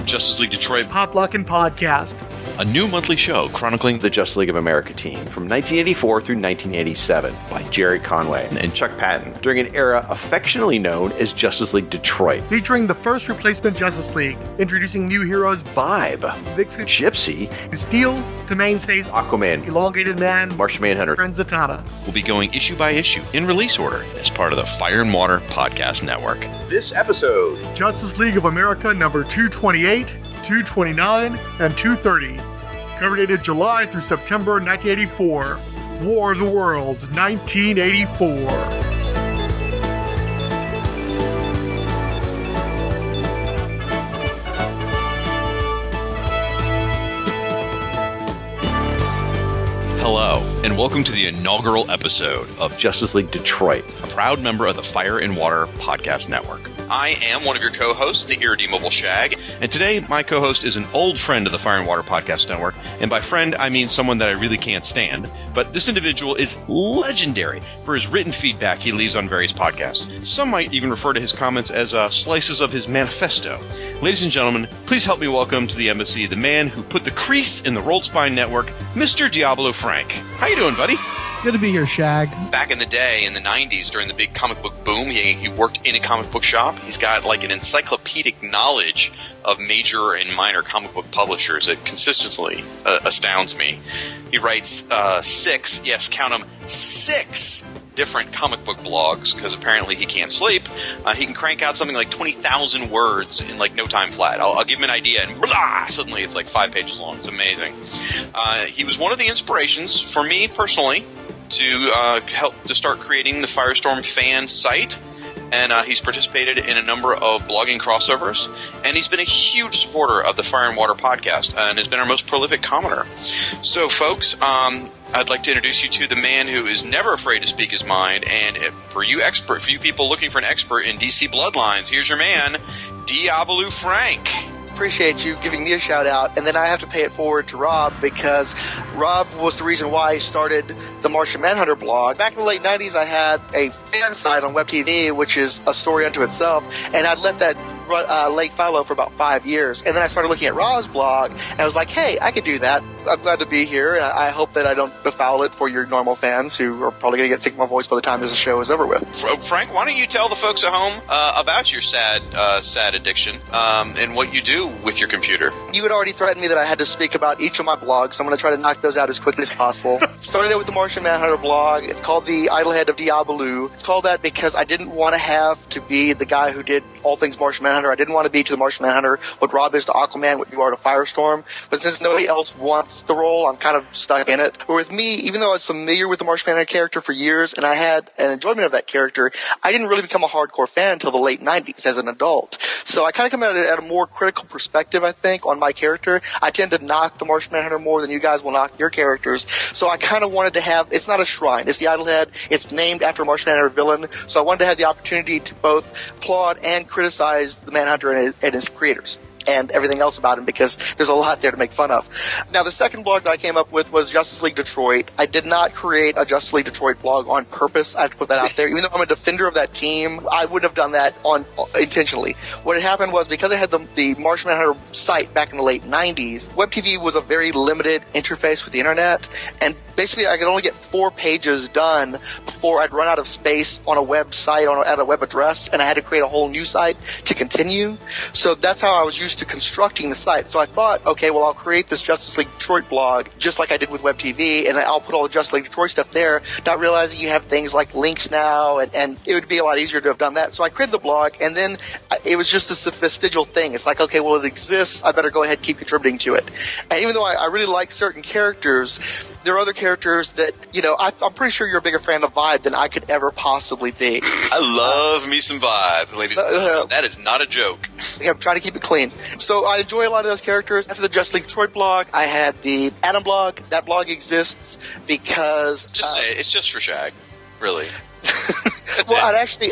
Justice League Detroit Potluck and Podcast, a new monthly show chronicling the Justice League of America team from 1984 through 1987 by Jerry Conway and Chuck Patton during an era affectionately known as Justice League Detroit. featuring the first replacement Justice League, introducing new heroes Vibe, Vixen, Gypsy, Steel to mainstays Aquaman, Elongated Man, Martian Manhunter. and Zatanna. will be going issue by issue in release order as part of the Fire and Water Podcast Network. This episode, Justice League of America number 228, 229, and 230. Cover dated July through September 1984. War of the Worlds, 1984. Hello, and welcome to the inaugural episode of Justice League Detroit. a proud member of the Fire and Water Podcast Network. I am one of your co-hosts, the Irredeemable Shag, and today my co-host is an old friend of the Fire and Water Podcast Network, and by friend I mean someone that I really can't stand, but this individual is legendary for his written feedback he leaves on various podcasts. Some might even refer to his comments as slices of his manifesto. Ladies and gentlemen, please help me welcome to the embassy the man who put the crease in the Rolled Spine Network, Mr. Diabolu Frank. How you doing, buddy? Good to be here, Shag. Back in the day, in the 90s, during the big comic book boom, he worked in a comic book shop. He's got like an encyclopedic knowledge of major and minor comic book publishers that consistently astounds me. He writes six, yes, count them, 6 different comic book blogs, because apparently he can't sleep. He can crank out something like 20,000 words in like no time flat. I'll give him an idea, and blah, suddenly it's like 5 pages long. It's amazing. He was one of the inspirations for me personally to help to start creating the Firestorm fan site. And he's participated in a number of blogging crossovers. And he's been a huge supporter of the Fire and Water podcast and has been our most prolific commenter. So, folks, I'd like to introduce you to the man who is never afraid to speak his mind. And for you people looking for an expert in DC bloodlines, here's your man, Diabolu Frank. Appreciate you giving me a shout out, and then I have to pay it forward to Rob because Rob was the reason why I started the Martian Manhunter blog. Back in the late 90s, I had a fan site on WebTV, which is a story unto itself, and I'd let that lay fallow for about 5 years. And then I started looking at Rob's blog, and I was like, hey, I could do that. I'm glad to be here, and I hope that I don't befoul it for your normal fans who are probably going to get sick of my voice by the time this show is over with. Frank, why don't you tell the folks at home about your sad addiction and what you do with your computer? You had already threatened me that I had to speak about each of my blogs, so I'm going to try to knock those out as quickly as possible. Started out with the Martian Manhunter blog. It's called the Idlehead of Diabolu. It's called that because I didn't want to have to be the guy who did all things Martian Manhunter. I didn't want to be to the Martian Manhunter what Rob is to Aquaman, what you are to Firestorm. But since nobody else wants the role, I'm kind of stuck in it. But with me, even though I was familiar with the Martian Manhunter character for years and I had an enjoyment of that character, I didn't really become a hardcore fan until the late 90s as an adult. So I kind of come at it at a more critical perspective, I think, on my character. I tend to knock the Martian Manhunter more than you guys will knock your characters. So I kind of wanted to have, it's not a shrine, it's the Idlehead. It's named after a Martian Manhunter villain. So I wanted to have the opportunity to both applaud and criticize the Manhunter and his creators and everything else about him, because there's a lot there to make fun of. Now, the second blog that I came up with was Justice League Detroit. I did not create a Justice League Detroit blog on purpose. I have to put that out there. Even though I'm a defender of that team, I wouldn't have done that intentionally. What had happened was, because I had the Martian Manhunter site back in the late 90s, WebTV was a very limited interface with the internet, and basically I could only get 4 pages done before I'd run out of space on a website, at a web address, and I had to create a whole new site to continue. So that's how I was used to constructing the site. So I thought, okay, well, I'll create this Justice League Detroit blog just like I did with WebTV, and I'll put all the Justice League Detroit stuff there, not realizing you have things like links now, and it would be a lot easier to have done that. So I created the blog, and then it was just this vestigial thing. It's like, okay, well, it exists. I better go ahead and keep contributing to it. And even though I really like certain characters, there are other characters that, I'm pretty sure you're a bigger fan of Vibe than I could ever possibly be. I love me some Vibe, ladies and gentlemen. That is not a joke. Yeah, I'm trying to keep it clean. So I enjoy a lot of those characters. After the Justice League Detroit blog, I had the Atom blog. That blog exists because... Just say it. It's just for Shag. Really.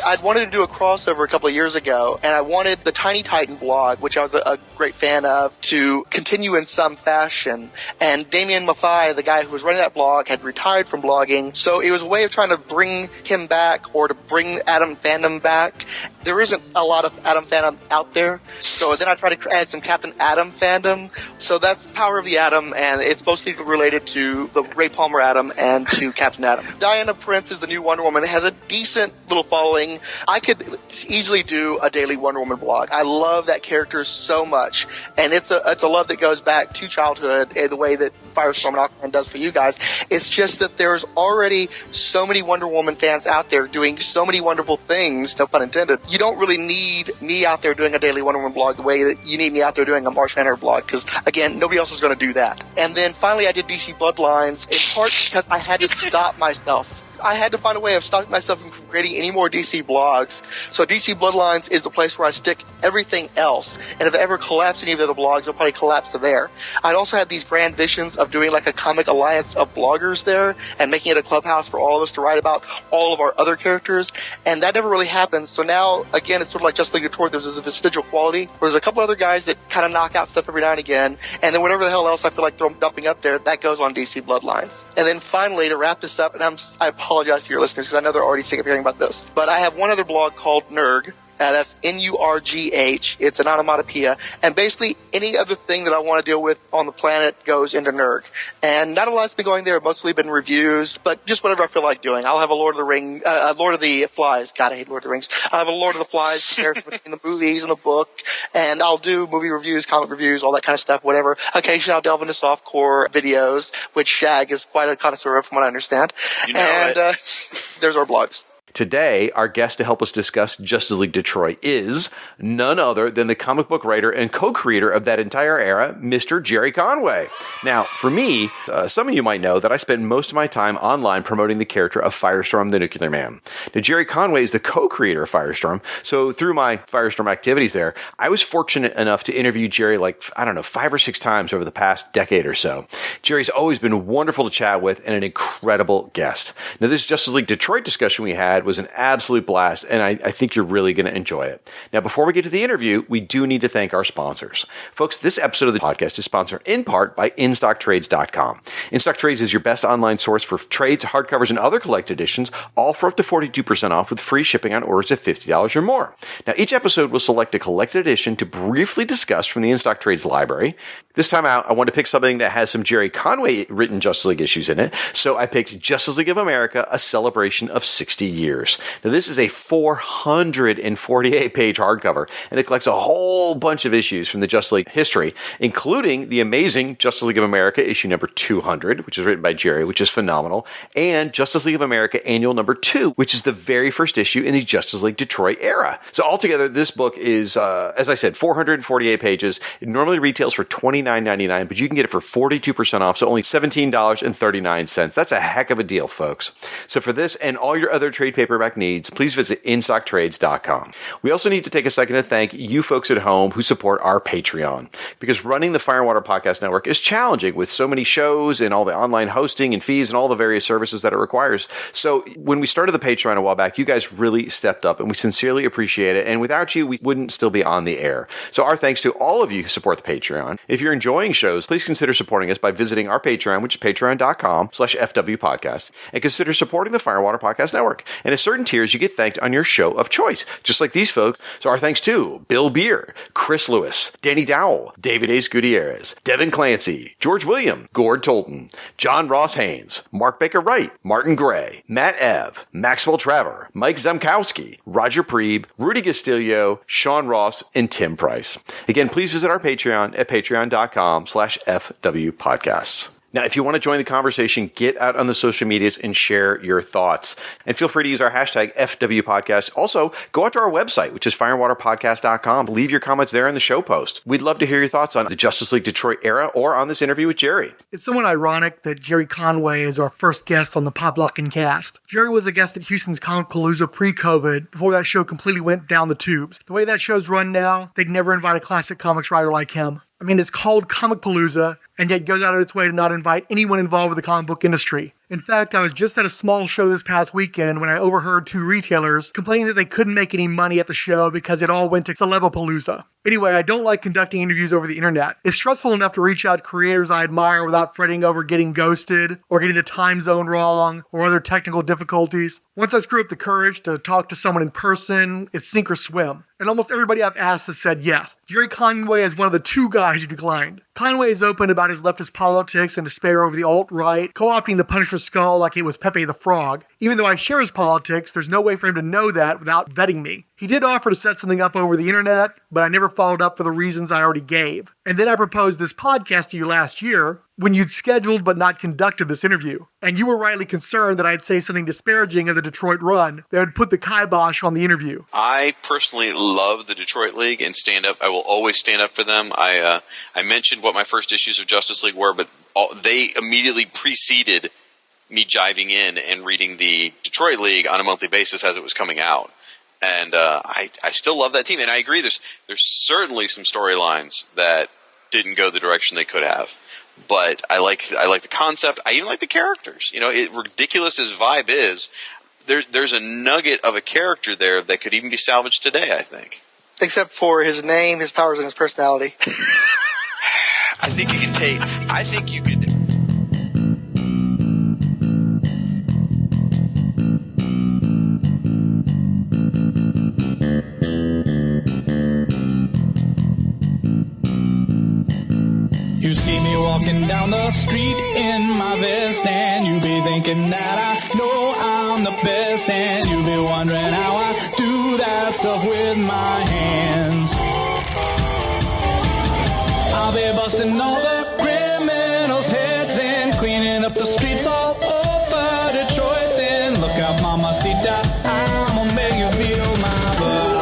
I'd wanted to do a crossover a couple of years ago, and I wanted the Tiny Titan blog, which I was a great fan of, to continue in some fashion. And Damien Maffei, the guy who was running that blog, had retired from blogging, so it was a way of trying to bring him back or to bring Atom fandom back. There isn't a lot of Atom fandom out there, so then I tried to add some Captain Atom fandom. So that's Power of the Atom, and it's mostly related to the Ray Palmer Atom and to Captain Atom. Diana Prince is the new Wonder Woman. It has a decent little following. I could easily do a daily Wonder Woman blog. I love that character so much, and it's a love that goes back to childhood in the way that Firestorm and Aquaman does for you guys. It's just that there's already so many Wonder Woman fans out there doing so many wonderful things, no pun intended. You don't really need me out there doing a daily Wonder Woman blog the way that you need me out there doing a Martian Manhunter blog, because, again, nobody else is going to do that. And then finally I did DC Bloodlines, in part because I had to stop myself. I had to find a way of stopping myself from creating any more DC blogs. So DC Bloodlines is the place where I stick everything else. And if I ever collapse any of the other blogs, I'll probably collapse to there. I'd also had these grand visions of doing like a comic alliance of bloggers there and making it a clubhouse for all of us to write about all of our other characters. And that never really happened. So now, again, it's sort of like Justice League of Torch. There's a vestigial quality. There's a couple other guys that kind of knock out stuff every now and again. And then whatever the hell else I feel like dumping up there, that goes on DC Bloodlines. And then finally, to wrap this up, and I apologize to your listeners because I know they're already sick of hearing about this, but I have one other blog called Nurg. That's Nurgh. It's an onomatopoeia. And basically, any other thing that I want to deal with on the planet goes into Nurg. And not a lot's been going there. Mostly been reviews, but just whatever I feel like doing. I'll have a Lord of the Flies. God, I hate Lord of the Rings. I'll have a Lord of the Flies comparison between the movies and the book. And I'll do movie reviews, comic reviews, all that kind of stuff, whatever. Occasionally, I'll delve into softcore videos, which Shag is quite a connoisseur of, from what I understand. You know and there's our blogs. Today, our guest to help us discuss Justice League Detroit is none other than the comic book writer and co-creator of that entire era, Mr. Jerry Conway. Now, for me, some of you might know that I spend most of my time online promoting the character of Firestorm the Nuclear Man. Now, Jerry Conway is the co-creator of Firestorm, so through my Firestorm activities there, I was fortunate enough to interview Jerry 5 or 6 times over the past decade or so. Jerry's always been wonderful to chat with and an incredible guest. Now, this Justice League Detroit discussion we had was an absolute blast, and I think you're really going to enjoy it. Now, before we get to the interview, we do need to thank our sponsors. Folks, this episode of the podcast is sponsored in part by InStockTrades.com. InStock Trades is your best online source for trades, hardcovers, and other collected editions, all for up to 42% off with free shipping on orders of $50 or more. Now, each episode will select a collected edition to briefly discuss from the InStock Trades library. This time out, I wanted to pick something that has some Jerry Conway written Justice League issues in it, so I picked Justice League of America, A Celebration of 60 Years. Now, this is a 448-page hardcover, and it collects a whole bunch of issues from the Justice League history, including the amazing Justice League of America issue number 200, which is written by Jerry, which is phenomenal, and Justice League of America annual number 2, which is the very first issue in the Justice League Detroit era. So altogether, this book is, as I said, 448 pages. It normally retails for $29.99, but you can get it for 42% off, so only $17.39. That's a heck of a deal, folks. So for this and all your other trade paperback needs, please visit InStockTrades.com. We also need to take a second to thank you folks at home who support our Patreon, because running the Fire and Water Podcast Network is challenging with so many shows and all the online hosting and fees and all the various services that it requires. So when we started the Patreon a while back, you guys really stepped up, and we sincerely appreciate it. And without you, we wouldn't still be on the air. So our thanks to all of you who support the Patreon. If you're enjoying shows, please consider supporting us by visiting our Patreon, which is patreon.com/FWPodcast, and consider supporting the Fire and Water Podcast Network. And at certain tiers, you get thanked on your show of choice, just like these folks. So our thanks to Bill Beer, Chris Lewis, Danny Dowell, David Ace Gutierrez, Devin Clancy, George William, Gord Tolton, John Ross Haynes, Mark Baker Wright, Martin Gray, Matt Ev, Maxwell Traver, Mike Zemkowski, Roger Preeb, Rudy Castillo, Sean Ross, and Tim Price. Again, please visit our Patreon at patreon.com/FWPodcasts. Now, if you want to join the conversation, get out on the social medias and share your thoughts. And feel free to use our hashtag FWPodcast. Also, go out to our website, which is fireandwaterpodcast.com. Leave your comments there in the show post. We'd love to hear your thoughts on the Justice League Detroit era or on this interview with Jerry. It's somewhat ironic that Jerry Conway is our first guest on the Pop Lockin' Cast. Jerry was a guest at Houston's Comicpalooza pre-COVID, before that show completely went down the tubes. The way that show's run now, they'd never invite a classic comics writer like him. I mean, it's called Comicpalooza. and yet goes out of its way to not invite anyone involved with the comic book industry. In fact, I was just at a small show this past weekend when I overheard two retailers complaining that they couldn't make any money at the show because it all went to Celebapalooza. Anyway, I don't like conducting interviews over the internet. It's stressful enough to reach out to creators I admire without fretting over getting ghosted, or getting the time zone wrong, or other technical difficulties. Once I screw up the courage to talk to someone in person, it's sink or swim. And almost everybody I've asked has said yes. Jerry Conway is one of the two guys who declined. Conway is open about his leftist politics and despair over the alt-right, co-opting the Punisher's skull like it was Pepe the Frog. Even though I share his politics, there's no way for him to know that without vetting me. He did offer to set something up over the internet, but I never followed up for the reasons I already gave. And then I proposed this podcast to you last year, when you'd scheduled but not conducted this interview. And you were rightly concerned that I'd say something disparaging of the Detroit Run that would put the kibosh on the interview. I personally love the Detroit League and stand up. I will always stand up for them. I mentioned what my first issues of Justice League were, but they immediately preceded me jiving in and reading the Detroit League on a monthly basis as it was coming out. And I still love that team. And I agree, there's certainly some storylines that didn't go the direction they could have. But I like the concept. I even like the characters. You know, ridiculous as Vibe is, there's a nugget of a character there that could even be salvaged today, I think. Except for his name, his powers, and his personality. I think you could. You see me walking down the street in my vest, and you be thinking that I know I'm the best, and you be wondering how I do that stuff with my hands. I'll be busting all the criminals' heads and cleaning up the streets all over Detroit. Then look out, mamacita, I'm gonna make you feel my blood.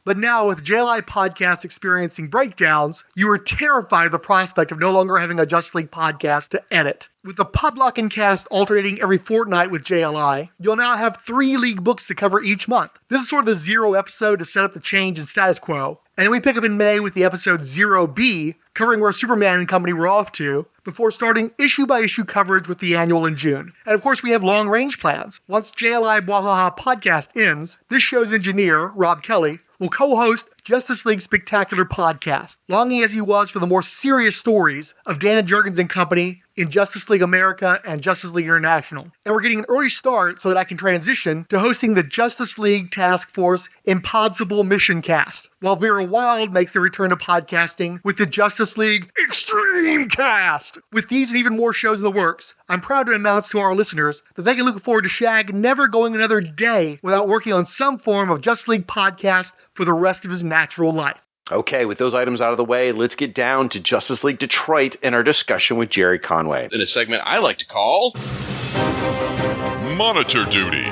But now, with JLI Podcast experiencing breakdowns, you are terrified of the prospect of no longer having a Justice League podcast to edit. With the Podlock and Cast alternating every fortnight with JLI, you'll now have 3 League books to cover each month. This is sort of the 0 episode to set up the change in status quo. And then we pick up in May with the episode 0B, covering where Superman and company were off to, before starting issue-by-issue coverage with the annual in June. And of course, we have long-range plans. Once JLI Bwahaha podcast ends, this show's engineer, Rob Kelly, will co-host Justice League Spectacular Podcast, longing as he was for the more serious stories of Dana Jurgens and company in Justice League America and Justice League International. And we're getting an early start so that I can transition to hosting the Justice League Task Force Impossible Mission Cast, while Vera Wild makes the return to podcasting with the Justice League Extreme Cast. With these and even more shows in the works, I'm proud to announce to our listeners that they can look forward to Shag never going another day without working on some form of Justice League podcast for the rest of his natural life. Okay, with those items out of the way, let's get down to Justice League Detroit and our discussion with Jerry Conway. In a segment I like to call Monitor Duty.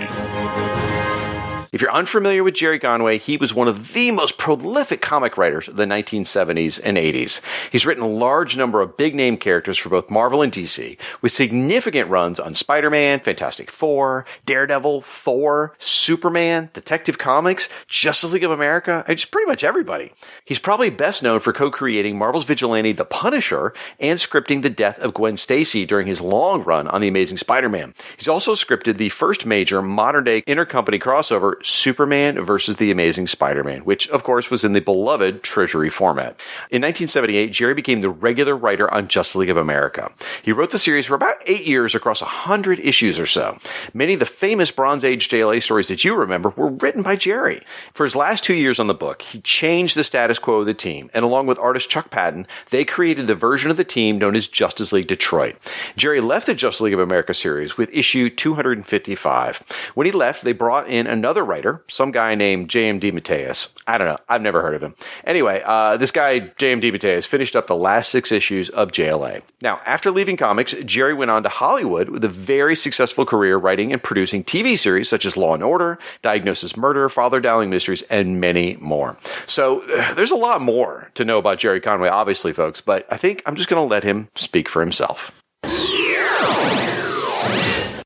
If you're unfamiliar with Jerry Conway, he was one of the most prolific comic writers of the 1970s and 80s. He's written a large number of big-name characters for both Marvel and DC, with significant runs on Spider-Man, Fantastic Four, Daredevil, Thor, Superman, Detective Comics, Justice League of America, and just pretty much everybody. He's probably best known for co-creating Marvel's vigilante The Punisher and scripting the death of Gwen Stacy during his long run on The Amazing Spider-Man. He's also scripted the first major modern-day intercompany crossover, Superman versus The Amazing Spider-Man, which, of course, was in the beloved Treasury format. In 1978, Jerry became the regular writer on Justice League of America. He wrote the series for about 8 years across 100 issues or so. Many of the famous Bronze Age JLA stories that you remember were written by Jerry. For his last 2 years on the book, he changed the status quo of the team, and along with artist Chuck Patton, they created the version of the team known as Justice League Detroit. Jerry left the Justice League of America series with issue 255. When he left, they brought in another writer, some guy named J.M. DeMatteis. I don't know. I've never heard of him. Anyway, this guy, J.M. DeMatteis, finished up the last 6 issues of JLA. Now, after leaving comics, Jerry went on to Hollywood with a very successful career writing and producing TV series such as Law & Order, Diagnosis Murder, Father Dowling Mysteries, and many more. So there's a lot more to know about Jerry Conway, obviously, folks, but I think I'm just going to let him speak for himself.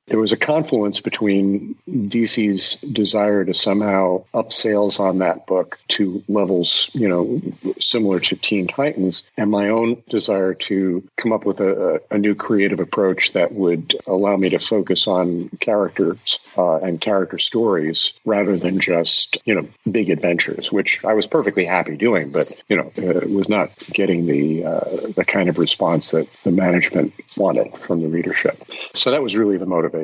There was a confluence between DC's desire to somehow up sales on that book to levels, similar to Teen Titans, and my own desire to come up with a new creative approach that would allow me to focus on characters and character stories rather than just, big adventures, which I was perfectly happy doing, but, was not getting the kind of response that the management wanted from the readership. So that was really the motivation.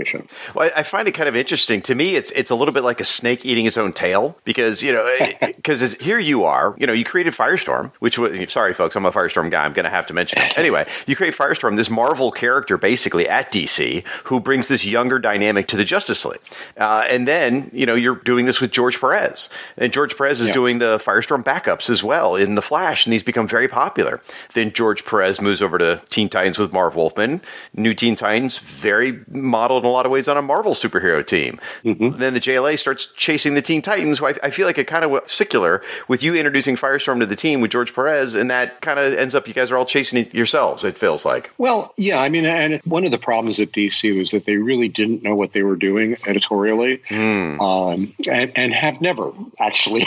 Well, I find it kind of interesting. To me, it's a little bit like a snake eating its own tail because, here you are, you created Firestorm, which was, sorry, folks, I'm a Firestorm guy. I'm going to have to mention it. Anyway, you create Firestorm, this Marvel character basically at DC who brings this younger dynamic to the Justice League. And then, you're doing this with George Perez. And George Perez is doing the Firestorm backups as well in The Flash, and these become very popular. Then George Perez moves over to Teen Titans with Marv Wolfman. New Teen Titans, very modeled in a lot of ways on a Marvel superhero team. Mm-hmm. Then the JLA starts chasing the Teen Titans, who I feel like it kind of secular with you introducing Firestorm to the team with George Perez, and that kind of ends up you guys are all chasing it yourselves, it feels like. Well, yeah, and one of the problems at DC was that they really didn't know what they were doing editorially, and have never actually.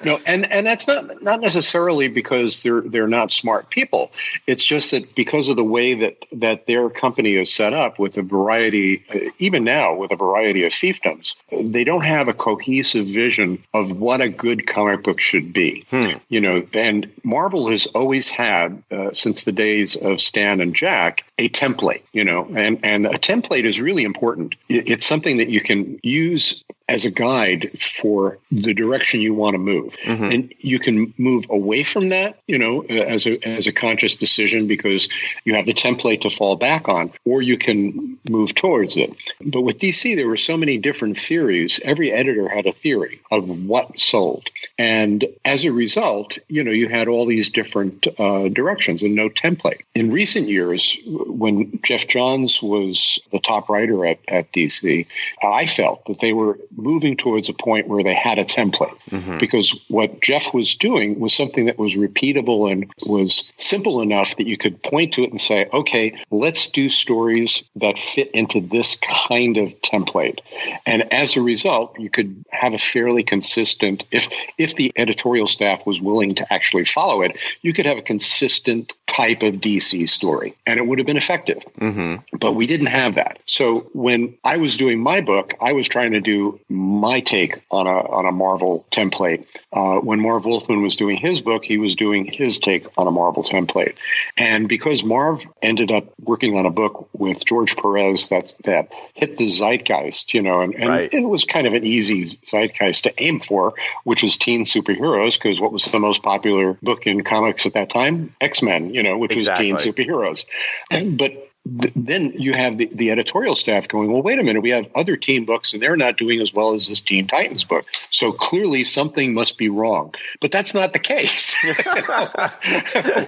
No, and that's not necessarily because they're not smart people. It's just that because of the way that their company is set up with a variety, even now with a variety of fiefdoms, they don't have a cohesive vision of what a good comic book should be. And Marvel has always had, since the days of Stan and Jack, a template, and a template is really important. It's something that you can use as a guide for the direction you want to move. Mm-hmm. And you can move away from that, as a conscious decision because you have the template to fall back on, or you can move towards it. But with DC, there were so many different theories. Every editor had a theory of what sold. And as a result, you had all these different directions and no template. In recent years, when Jeff Johns was the top writer at DC, I felt that they were moving towards a point where they had a template, because what Jeff was doing was something that was repeatable and was simple enough that you could point to it and say, okay, let's do stories that fit into this kind of template. And as a result, you could have a fairly consistent, if the editorial staff was willing to actually follow it, you could have a consistent type of DC story, and it would have been effective. Mm-hmm. But we didn't have that. So when I was doing my book, I was trying to do my take on a Marvel template. When Marv Wolfman was doing his book, he was doing his take on a Marvel template. And because Marv ended up working on a book with George Perez that hit the zeitgeist, and right. It was kind of an easy zeitgeist to aim for, which was teen superheroes, because what was the most popular book in comics at that time? X-Men, which exactly. was teen superheroes. But then you have the editorial staff going, well, wait a minute, we have other teen books and they're not doing as well as this Teen Titans book. So clearly something must be wrong. But that's not the case.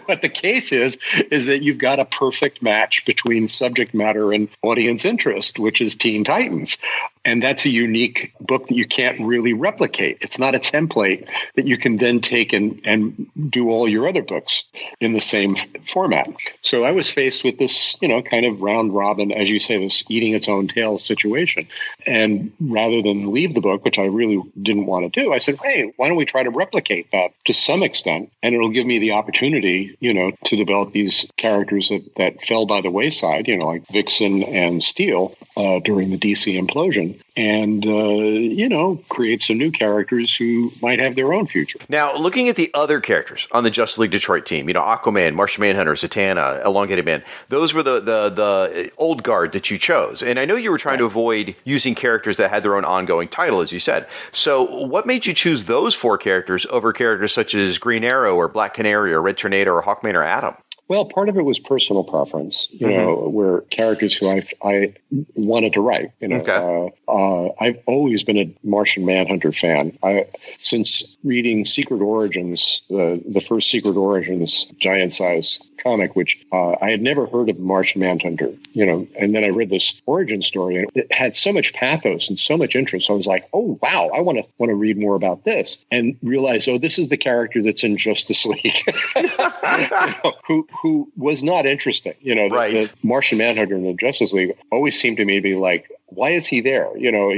What the case is that you've got a perfect match between subject matter and audience interest, which is Teen Titans. And that's a unique book that you can't really replicate. It's not a template that you can then take and do all your other books in the same format. So I was faced with this, kind of round robin, as you say, this eating its own tail situation. And rather than leave the book, which I really didn't want to do, I said, hey, why don't we try to replicate that to some extent? And it'll give me the opportunity, to develop these characters that fell by the wayside, like Vixen and Steel during the DC implosion. And, create some new characters who might have their own future. Now, looking at the other characters on the Justice League Detroit team, Aquaman, Martian Manhunter, Zatanna, Elongated Man, those were the old guard that you chose. And I know you were trying to avoid using characters that had their own ongoing title, as you said. So what made you choose those 4 characters over characters such as Green Arrow or Black Canary or Red Tornado or Hawkman or Atom? Well, part of it was personal preference, you know, where characters who I wanted to write, you know. Okay. I've always been a Martian Manhunter fan. Since reading Secret Origins, the first Secret Origins giant-size comic, which I had never heard of Martian Manhunter, you know, and then I read this origin story, and it had so much pathos and so much interest. I was like, oh, wow, I want to read more about this, and realize, oh, this is the character that's in Justice League, you know, who was not interesting. You know, the Martian Manhunter in the Justice League always seemed to me to be like, why is he there? You know,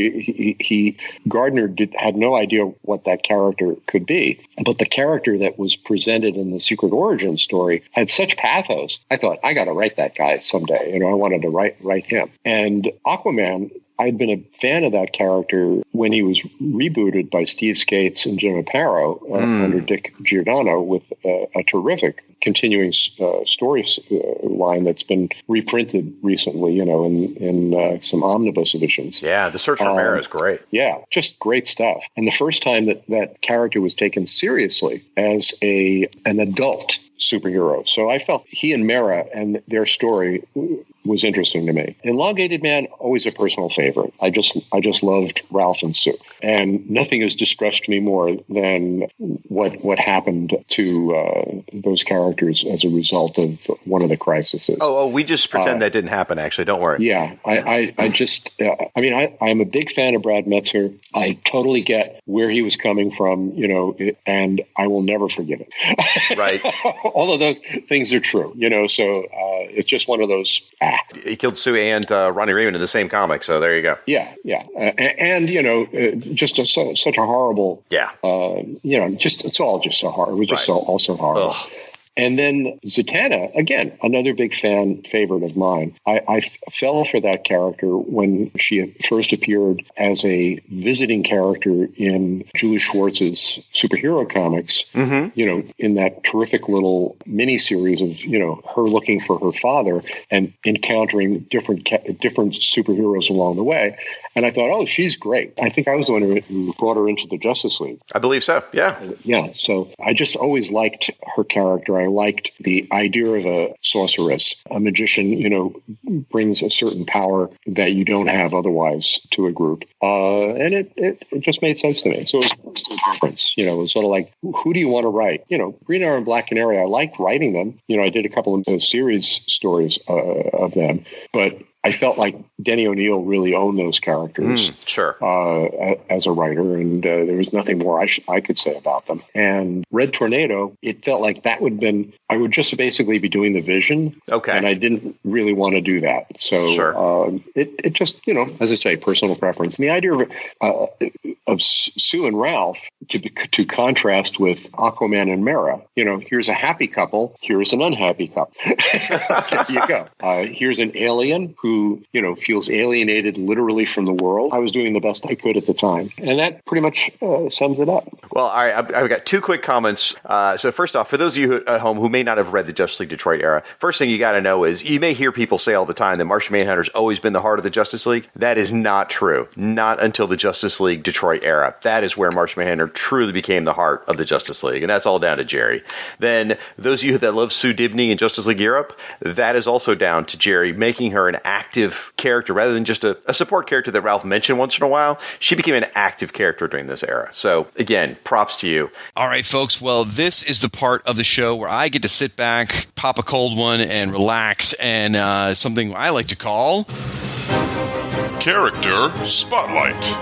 Gardner had no idea what that character could be, but the character that was presented in the Secret Origin story had such pathos. I thought, I got to write that guy someday. You know, I wanted to write him. And Aquaman, I'd been a fan of that character when he was rebooted by Steve Skates and Jim Aparo under Dick Giordano with a terrific continuing story line that's been reprinted recently, you know, in some omnibus editions. Yeah, The Search for Mara is great. Yeah, just great stuff. And the first time that character was taken seriously as an adult superhero. So I felt he and Mara and their story was interesting to me. Elongated Man, always a personal favorite. I just loved Ralph and Sue. And nothing has distressed me more than what happened to those characters as a result of one of the crises. Oh, we just pretend that didn't happen, actually. Don't worry. Yeah, I'm a big fan of Brad Meltzer. I totally get where he was coming from, you know, and I will never forgive it. Right. All of those things are true, you know, so it's just one of those. He killed Sue and Ronnie Raymond in the same comic, so there you go. Yeah. And you know, just such a horrible, you know, it's all just so hard. It was just so horrible. Ugh. And then Zatanna, again, another big favorite of mine. I fell for that character when she first appeared as a visiting character in Julie Schwartz's superhero comics, you know, in that terrific little miniseries of, you know, her looking for her father and encountering different superheroes along the way. And I thought, oh, she's great. I think I was the one who brought her into the Justice League. I believe so, yeah. Yeah, so I just always liked her character. I liked the idea of a sorceress. A magician, you know, brings a certain power that you don't have otherwise to a group. And it just made sense to me. So it was a difference. You know, it was sort of like, who do you want to write? You know, Green Arrow and Black Canary, I liked writing them. You know, I did a couple of series stories of them. But I felt like Denny O'Neil really owned those characters as a writer, and there was nothing more I could say about them. And Red Tornado, it felt like that would have been, I would just basically be doing the Vision, and I didn't really want to do that. So it just, you know, as I say, personal preference. And the idea of Sue and Ralph to contrast with Aquaman and Mara, you know, here's a happy couple, here's an unhappy couple. There you go. Here's an alien who, you know, feels alienated literally from the world. I was doing the best I could at the time. And that pretty much sums it up. Well, all right, I've got two quick comments. So first off, for those of you at home who may not have read the Justice League Detroit era, first thing you got to know is you may hear people say all the time that Martian Manhunter's always been the heart of the Justice League. That is not true. Not until the Justice League Detroit era. That is where Martian Manhunter truly became the heart of the Justice League. And that's all down to Jerry. Then those of you that love Sue Dibney in Justice League Europe, that is also down to Jerry making her an active character rather than just a support character that Ralph mentioned once in a while. She became an active character during this era. So again, props to you. All right, folks. Well, this is the part of the show where I get to sit back, pop a cold one, and relax, and something I like to call Character Spotlight.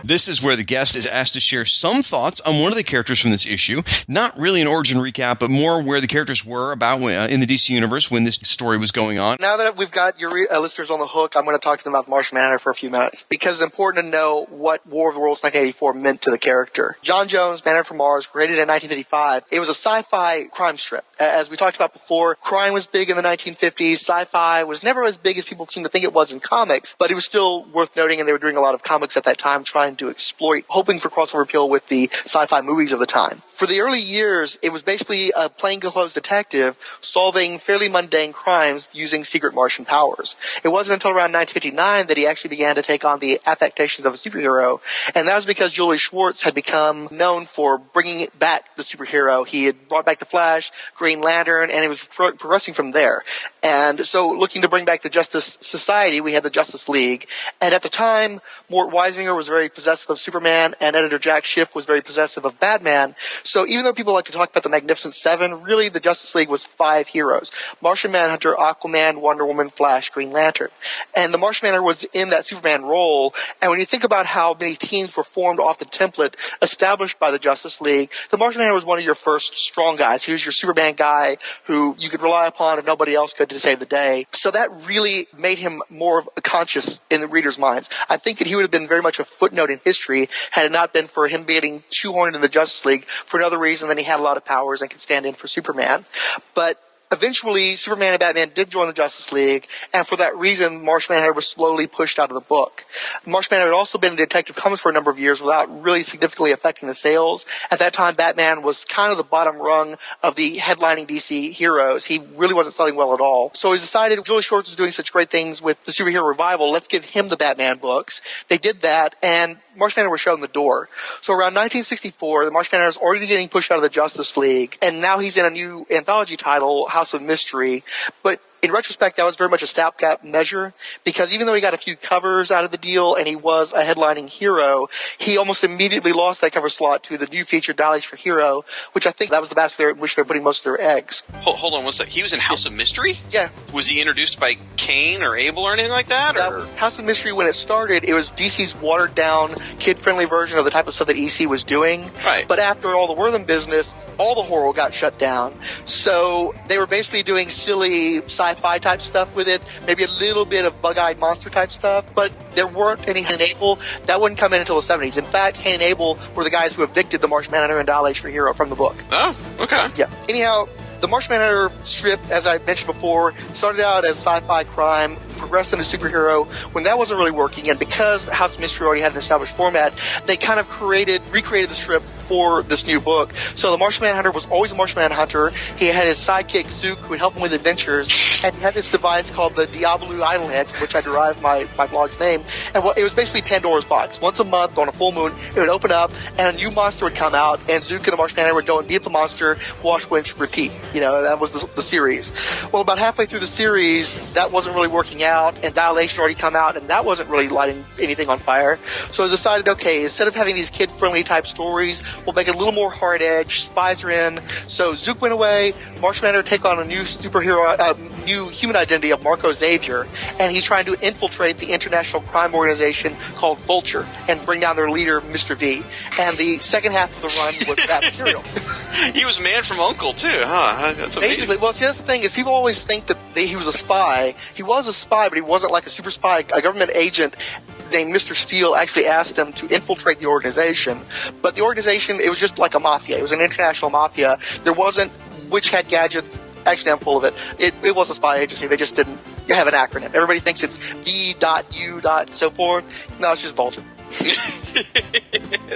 This is where the guest is asked to share some thoughts on one of the characters from this issue. Not really an origin recap, but more where the characters were about in the DC universe when this story was going on. Now that we've got your listeners on the hook, I'm going to talk to them about the Martian Manhunter for a few minutes, because it's important to know what War of the Worlds 1984 meant to the character. John Jones' Manhunter from Mars, created in 1955. It was a sci-fi crime strip. As we talked about before, crime was big in the 1950s. Sci-fi was never as big as people seem to think it was in comics, but it was still worth noting, and they were doing a lot of comics at that time trying to exploit, hoping for crossover appeal with the sci-fi movies of the time. For the early years, it was basically a plainclothes detective solving fairly mundane crimes using secret Martian powers. It wasn't until around 1959 that he actually began to take on the affectations of a superhero, and that was because Julius Schwartz had become known for bringing back the superhero. He had brought back the Flash, Green Lantern, and it was progressing from there. And so looking to bring back the Justice Society, we had the Justice League. And at the time, Mort Weisinger was very possessive of Superman, and editor Jack Schiff was very possessive of Batman. So even though people like to talk about the Magnificent Seven, really the Justice League was 5 heroes. Martian Manhunter, Aquaman, Wonder Woman, Flash, Green Lantern. And the Martian Manhunter was in that Superman role. And when you think about how many teams were formed off the template established by the Justice League, the Martian Manhunter was one of your first strong guys. He was your Superman guy who you could rely upon if nobody else could to save the day. So that really made him more of a conscious in the reader's minds. I think that he would have been very much a footnote in history had it not been for him getting shoehorned into the Justice League for another reason than he had a lot of powers and could stand in for Superman. But eventually, Superman and Batman did join the Justice League, and for that reason, Martian Manhunter was slowly pushed out of the book. Martian Manhunter had also been in Detective Comics for a number of years without really significantly affecting the sales. At that time, Batman was kind of the bottom rung of the headlining DC heroes. He really wasn't selling well at all. So he decided, Julius Schwartz is doing such great things with the superhero revival, let's give him the Batman books. They did that, and Martian Manhunter was shown the door. So around 1964, the Martian Manhunter is already getting pushed out of the Justice League, and now he's in a new anthology title, House of Mystery. But in retrospect, that was very much a stopgap measure, because even though he got a few covers out of the deal and he was a headlining hero, he almost immediately lost that cover slot to the new feature, Dial for Hero, which I think that was the basket in which they're putting most of their eggs. Hold on one second. He was in House of Mystery? Yeah. Was he introduced by Kane or Abel or anything like that? That was House of Mystery when it started. It was DC's watered-down, kid-friendly version of the type of stuff that EC was doing. Right. But after all the Wortham business, all the horror got shut down. So they were basically doing silly sci-fi type stuff with it, maybe a little bit of bug-eyed monster type stuff, but there weren't any Cain and Abel. That wouldn't come in until the 70s. In fact, Cain and Abel were the guys who evicted the Martian Manhunter and Dial for Hero from the book. Oh, okay. Yeah. Anyhow, the Martian Manhunter strip, as I mentioned before, started out as sci-fi crime, progressed into superhero. When that wasn't really working, and because House of Mystery already had an established format, they kind of recreated the strip for this new book. So the Martian Manhunter was always a Martian Manhunter. He had his sidekick Zook, who would help him with adventures, and he had this device called the Diabolu Idlehead, from which I derived my blog's name. And it was basically Pandora's box. Once a month, on a full moon, it would open up, and a new monster would come out, and Zook and the Martian Manhunter would go and beat the monster, wash, winch, repeat. You know, that was the series. Well, about halfway through the series, that wasn't really working out, and Dilation already come out, and that wasn't really lighting anything on fire. So I decided, okay, instead of having these kid-friendly type stories, we'll make it a little more hard-edged. Spies are in. So Zook went away. Martian Manhunter take on a new superhero, new human identity of Marco Xavier, and he's trying to infiltrate the international crime organization called Vulture and bring down their leader, Mr. V. And the second half of the run was that material. He was Man from U.N.C.L.E. too, huh? That's amazing. Basically, well, see, that's the thing is people always think that he was a spy. He was a spy, but he wasn't like a super spy. A government agent named Mr. Steele actually asked him to infiltrate the organization. But the organization, it was just like a mafia. It was an international mafia. There wasn't witch hat gadgets. Actually, I'm full of it. It was a spy agency. They just didn't have an acronym. Everybody thinks it's V.U. so forth. No, it's just Vulture.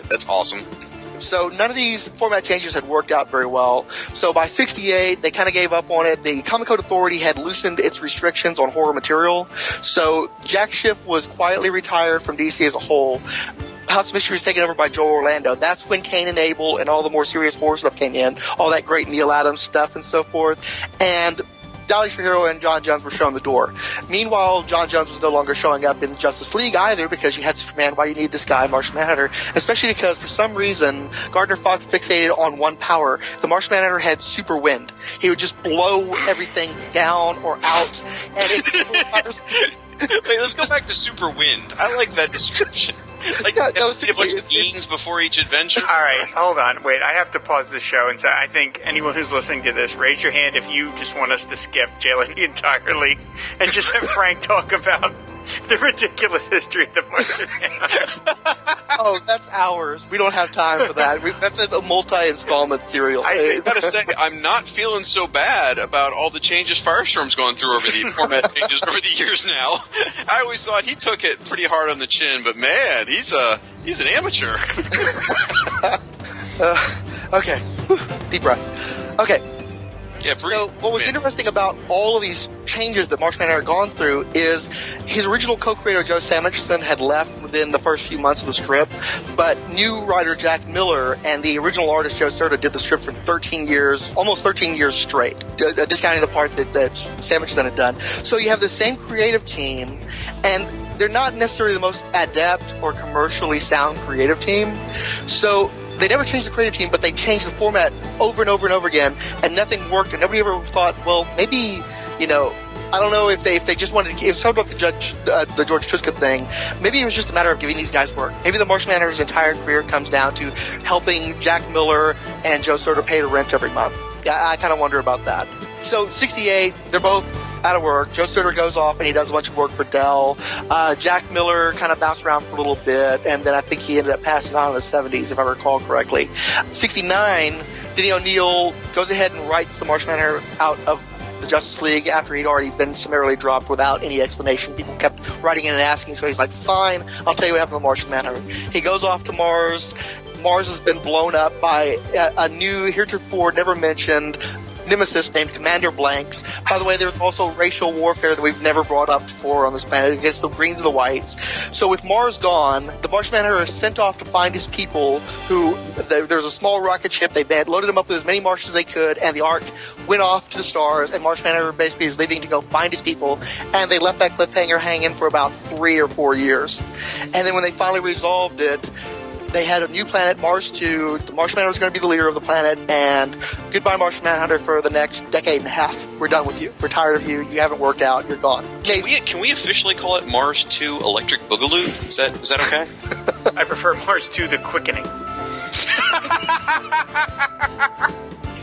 That's awesome. So none of these format changes had worked out very well. So by 68, they kind of gave up on it. The Comic Code Authority had loosened its restrictions on horror material. So Jack Schiff was quietly retired from DC as a whole. House of Mystery was taken over by Joe Orlando. That's when Cain and Abel and all the more serious horror stuff came in. All that great Neil Adams stuff and so forth. And Dial for Hero and John Jones were shown the door. Meanwhile, John Jones was no longer showing up in Justice League either, because you had Superman. Why do you need this guy, Martian Manhunter? Especially because, for some reason, Gardner Fox fixated on one power. The Martian Manhunter had super wind. He would just blow everything down or out. Wait, let's go back to Super Wind. I like that description. Like, yeah, no, a bunch of beings before each adventure. All right, hold on. Wait, I have to pause the show and say, I think anyone who's listening to this, raise your hand if you just want us to skip Jalen entirely and just have Frank talk about The ridiculous history of the Martian Manhunter. Oh, that's hours. We don't have time for that. That's a multi-installment serial. I gotta say, I'm not feeling so bad about all the changes Firestorm's going through over the format changes over the years now. I always thought he took it pretty hard on the chin, but man, he's an amateur. Okay. Whew. Deep breath. Okay. Yeah, So what was interesting about all of these changes that Martian Manhunter had gone through is his original co-creator Joe Samachson had left within the first few months of the strip, but new writer Jack Miller and the original artist Joe Serta did the strip for 13 years, almost 13 years straight, discounting the part that Samachson had done. So you have the same creative team, and they're not necessarily the most adept or commercially sound creative team. So they never changed the creative team, but they changed the format over and over and over again, and nothing worked. And nobody ever thought, well, maybe, I don't know if they just wanted to. It was talking about the George Tuska thing. Maybe it was just a matter of giving these guys work. Maybe the Martian Manhunter's entire career comes down to helping Jack Miller and Joe Serta pay the rent every month. Yeah, I kind of wonder about that. So 68, they're both out of work. Joe Serta goes off and he does a bunch of work for Dell. Jack Miller kind of bounced around for a little bit, and then I think he ended up passing on in the 70s, if I recall correctly. 69, Denny O'Neil goes ahead and writes the Martian Manhunter out of the Justice League after he'd already been summarily dropped without any explanation. People kept writing in and asking, so he's like, fine, I'll tell you what happened to the Martian Manhunter. He goes off to Mars. Mars has been blown up by a new, heretofore never mentioned nemesis named Commander Blanks. By the way, there's also racial warfare that we've never brought up before on this planet against the greens and the whites. So with Mars gone, the Martian Manhunter is sent off to find his people who, there's a small rocket ship, they loaded them up with as many Martians as they could, and the Ark went off to the stars, and Martian Manhunter basically is leaving to go find his people, and they left that cliffhanger hanging for about 3 or 4 years. And then when they finally resolved it, they had a new planet, Mars 2. The Martian Manhunter was going to be the leader of the planet, and goodbye, Martian Manhunter, for the next decade and a half. We're done with you. We're tired of you. You haven't worked out. You're gone. Can we officially call it Mars 2 Electric Boogaloo? Is that okay? I prefer Mars 2 The Quickening.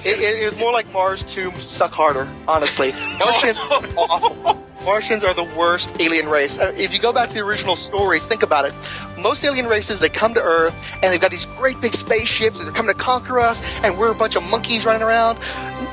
It was more like Mars 2 Suck Harder, honestly. Martians are awful. Martians are the worst alien race. If you go back to the original stories, think about it. Most alien races, they come to Earth, and they've got these great big spaceships, and they're coming to conquer us, and we're a bunch of monkeys running around.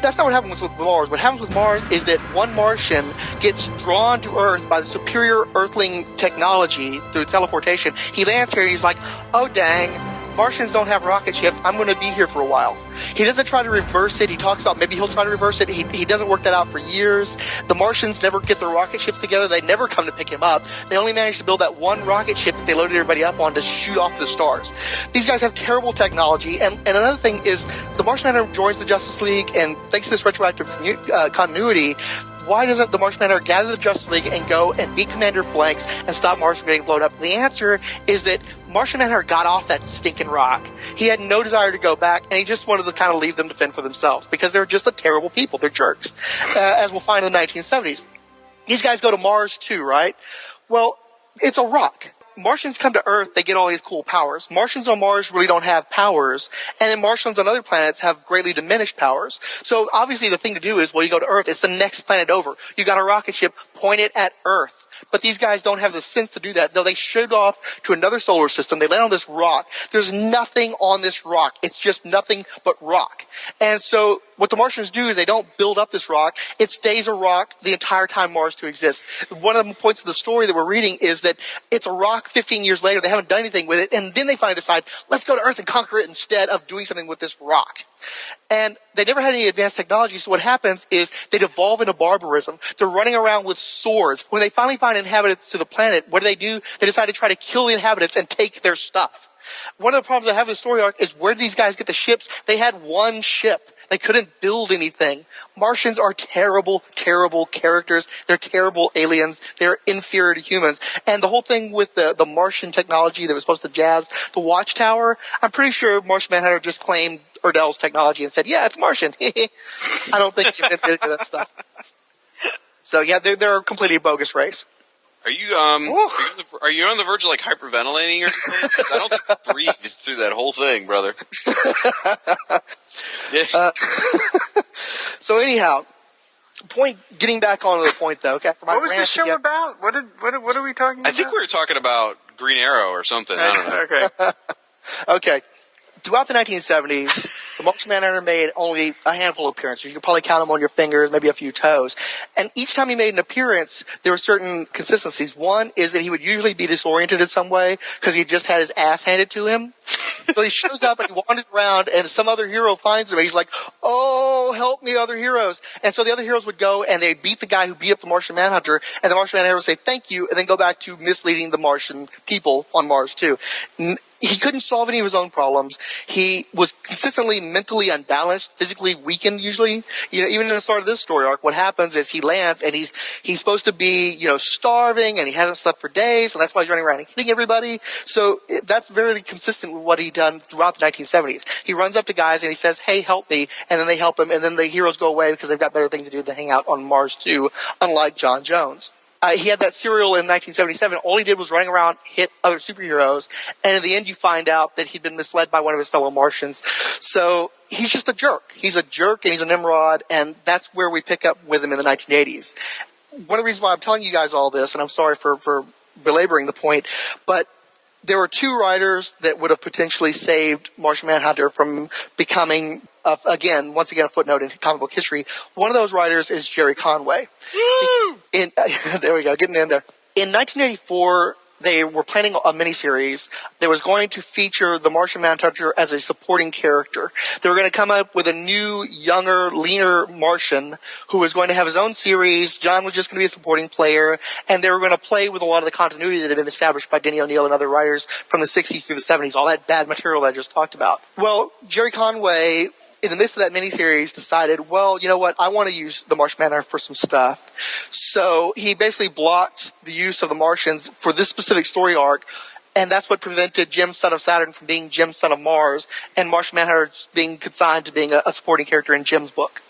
That's not what happens with Mars. What happens with Mars is that one Martian gets drawn to Earth by the superior Earthling technology through teleportation. He lands here, and he's like, oh, dang, Martians don't have rocket ships. I'm going to be here for a while. He doesn't try to reverse it. He talks about maybe he'll try to reverse it. He doesn't work that out for years. The Martians never get their rocket ships together. They never come to pick him up. They only managed to build that one rocket ship that they loaded everybody up on to shoot off the stars. These guys have terrible technology. And another thing is the Martian Manhunter joins the Justice League, and thanks to this retroactive continuity, why doesn't the Martian Manhunter gather the Justice League and go and beat Commander Blanks and stop Mars from getting blown up? The answer is that Martian Manhunter got off that stinking rock. He had no desire to go back, and he just wanted to kind of leave them to fend for themselves because they're just a terrible people. They're jerks, as we'll find in the 1970s. These guys go to Mars too, right? Well, it's a rock. Martians come to Earth, they get all these cool powers. Martians on Mars really don't have powers, and then Martians on other planets have greatly diminished powers. So obviously the thing to do is, well, you go to Earth, it's the next planet over. You got a rocket ship, point it at Earth. But these guys don't have the sense to do that. No, they shoot off to another solar system. They land on this rock. There's nothing on this rock. It's just nothing but rock. And so what the Martians do is they don't build up this rock. It stays a rock the entire time Mars 2 exists. One of the points of the story that we're reading is that it's a rock 15 years later. They haven't done anything with it. And then they finally decide, let's go to Earth and conquer it instead of doing something with this rock. And they never had any advanced technology, so what happens is they devolve into barbarism. They're running around with swords. When they finally find inhabitants to the planet, what do? They decide to try to kill the inhabitants and take their stuff. One of the problems I have with the story arc is, where did these guys get the ships? They had one ship. They couldn't build anything. Martians are terrible, terrible characters. They're terrible aliens. They're inferior to humans. And the whole thing with the Martian technology that was supposed to jazz the Watchtower, I'm pretty sure Martian Manhunter just claimed Erdell's technology and said, yeah, it's Martian. I don't think he did any of that stuff. So yeah, they're a completely bogus race. Are you on the verge of like hyperventilating or something? I don't think you breathed through that whole thing, brother. So anyhow, getting back onto the point though. Okay, What was this show about? What are we talking about? I think we were talking about Green Arrow or something. I don't know. Okay. Okay. Throughout the 1970s, the Martian Manhunter made only a handful of appearances. You could probably count them on your fingers, maybe a few toes. And each time he made an appearance, there were certain consistencies. One is that he would usually be disoriented in some way because he just had his ass handed to him. So he shows up and he wanders around and some other hero finds him and he's like, oh, help me, other heroes. And so the other heroes would go and they'd beat the guy who beat up the Martian Manhunter, and the Martian Manhunter would say thank you and then go back to misleading the Martian people on Mars too. He couldn't solve any of his own problems. He was consistently mentally unbalanced, physically weakened usually. You know, even in the start of this story arc, what happens is he lands and he's supposed to be, you know, starving and he hasn't slept for days, and that's why he's running around and hitting everybody. So that's very consistent with what he done throughout the 1970s. He runs up to guys and he says, hey, help me, and then they help him, and then the heroes go away because they've got better things to do than hang out on Mars too, unlike John Jones. He had that serial in 1977. All he did was running around, hit other superheroes, and in the end you find out that he'd been misled by one of his fellow Martians. So he's just a jerk. He's a jerk and he's a Nimrod, and that's where we pick up with him in the 1980s. One of the reasons why I'm telling you guys all this, and I'm sorry for belaboring the point, but there were two writers that would have potentially saved Martian Manhunter from becoming, once again, a footnote in comic book history. One of those writers is Jerry Conway. Woo! There we go, getting in there. In 1984, they were planning a miniseries that was going to feature the Martian Manhunter as a supporting character. They were going to come up with a new, younger, leaner Martian who was going to have his own series. John was just going to be a supporting player, and they were going to play with a lot of the continuity that had been established by Denny O'Neil and other writers from the 60s through the 70s, all that bad material that I just talked about. Well, Jerry Conway, in the midst of that miniseries, decided, well, you know what, I want to use the Martian Manhunter for some stuff. So he basically blocked the use of the Martians for this specific story arc, and that's what prevented Jim, son of Saturn, from being Jim, son of Mars, and Martian Manhunter being consigned to being a supporting character in Jim's book.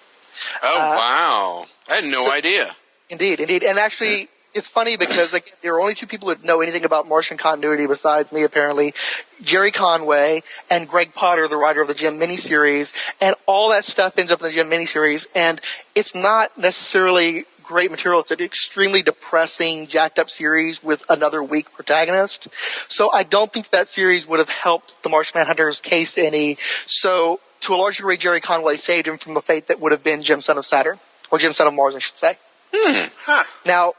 Oh, wow. I had no idea. Indeed. And actually, it's funny because there are only two people that know anything about Martian continuity besides me, apparently. Jerry Conway and Greg Potter, the writer of the Jim miniseries, and all that stuff ends up in the Jim miniseries, and it's not necessarily great material. It's an extremely depressing, jacked up series with another weak protagonist. So I don't think that series would have helped the Martian Manhunter's case any. So to a large degree, Jerry Conway saved him from the fate that would have been Jim, son of Saturn, or Jim, son of Mars, I should say. Now,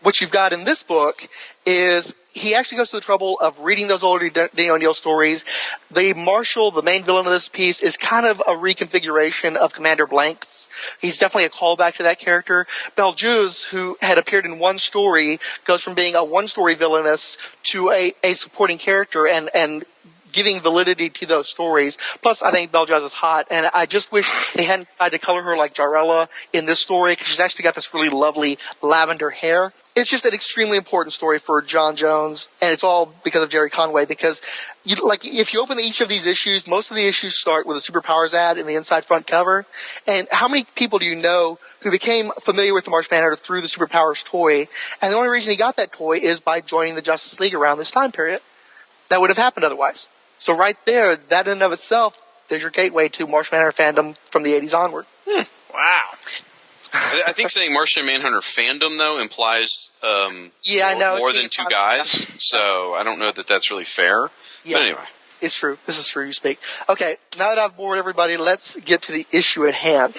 what you've got in this book is he actually goes to the trouble of reading those older Denny O'Neil stories. The Marshal, the main villain of this piece, is kind of a reconfiguration of Commander Blanks. He's definitely a callback to that character. Beljuz, who had appeared in one story, goes from being a one-story villainess to a supporting character and giving validity to those stories. Plus, I think Beljuz is hot, and I just wish they hadn't tried to color her like Jarella in this story, because she's actually got this really lovely lavender hair. It's just an extremely important story for John Jones, and it's all because of Jerry Conway, because if you open each of these issues, most of the issues start with a Superpowers ad in the inside front cover. And how many people do you know who became familiar with the Martian Manhunter through the Superpowers toy? And the only reason he got that toy is by joining the Justice League around this time period. That would have happened otherwise. So right there, that in and of itself, there's your gateway to Martian Manhunter fandom from the 80s onward. Wow. I think saying Martian Manhunter fandom, though, implies I know, more than two guys. So I don't know that that's really fair. Yeah, but anyway. It's true. This is true, you speak. Okay, now that I've bored everybody, let's get to the issue at hand.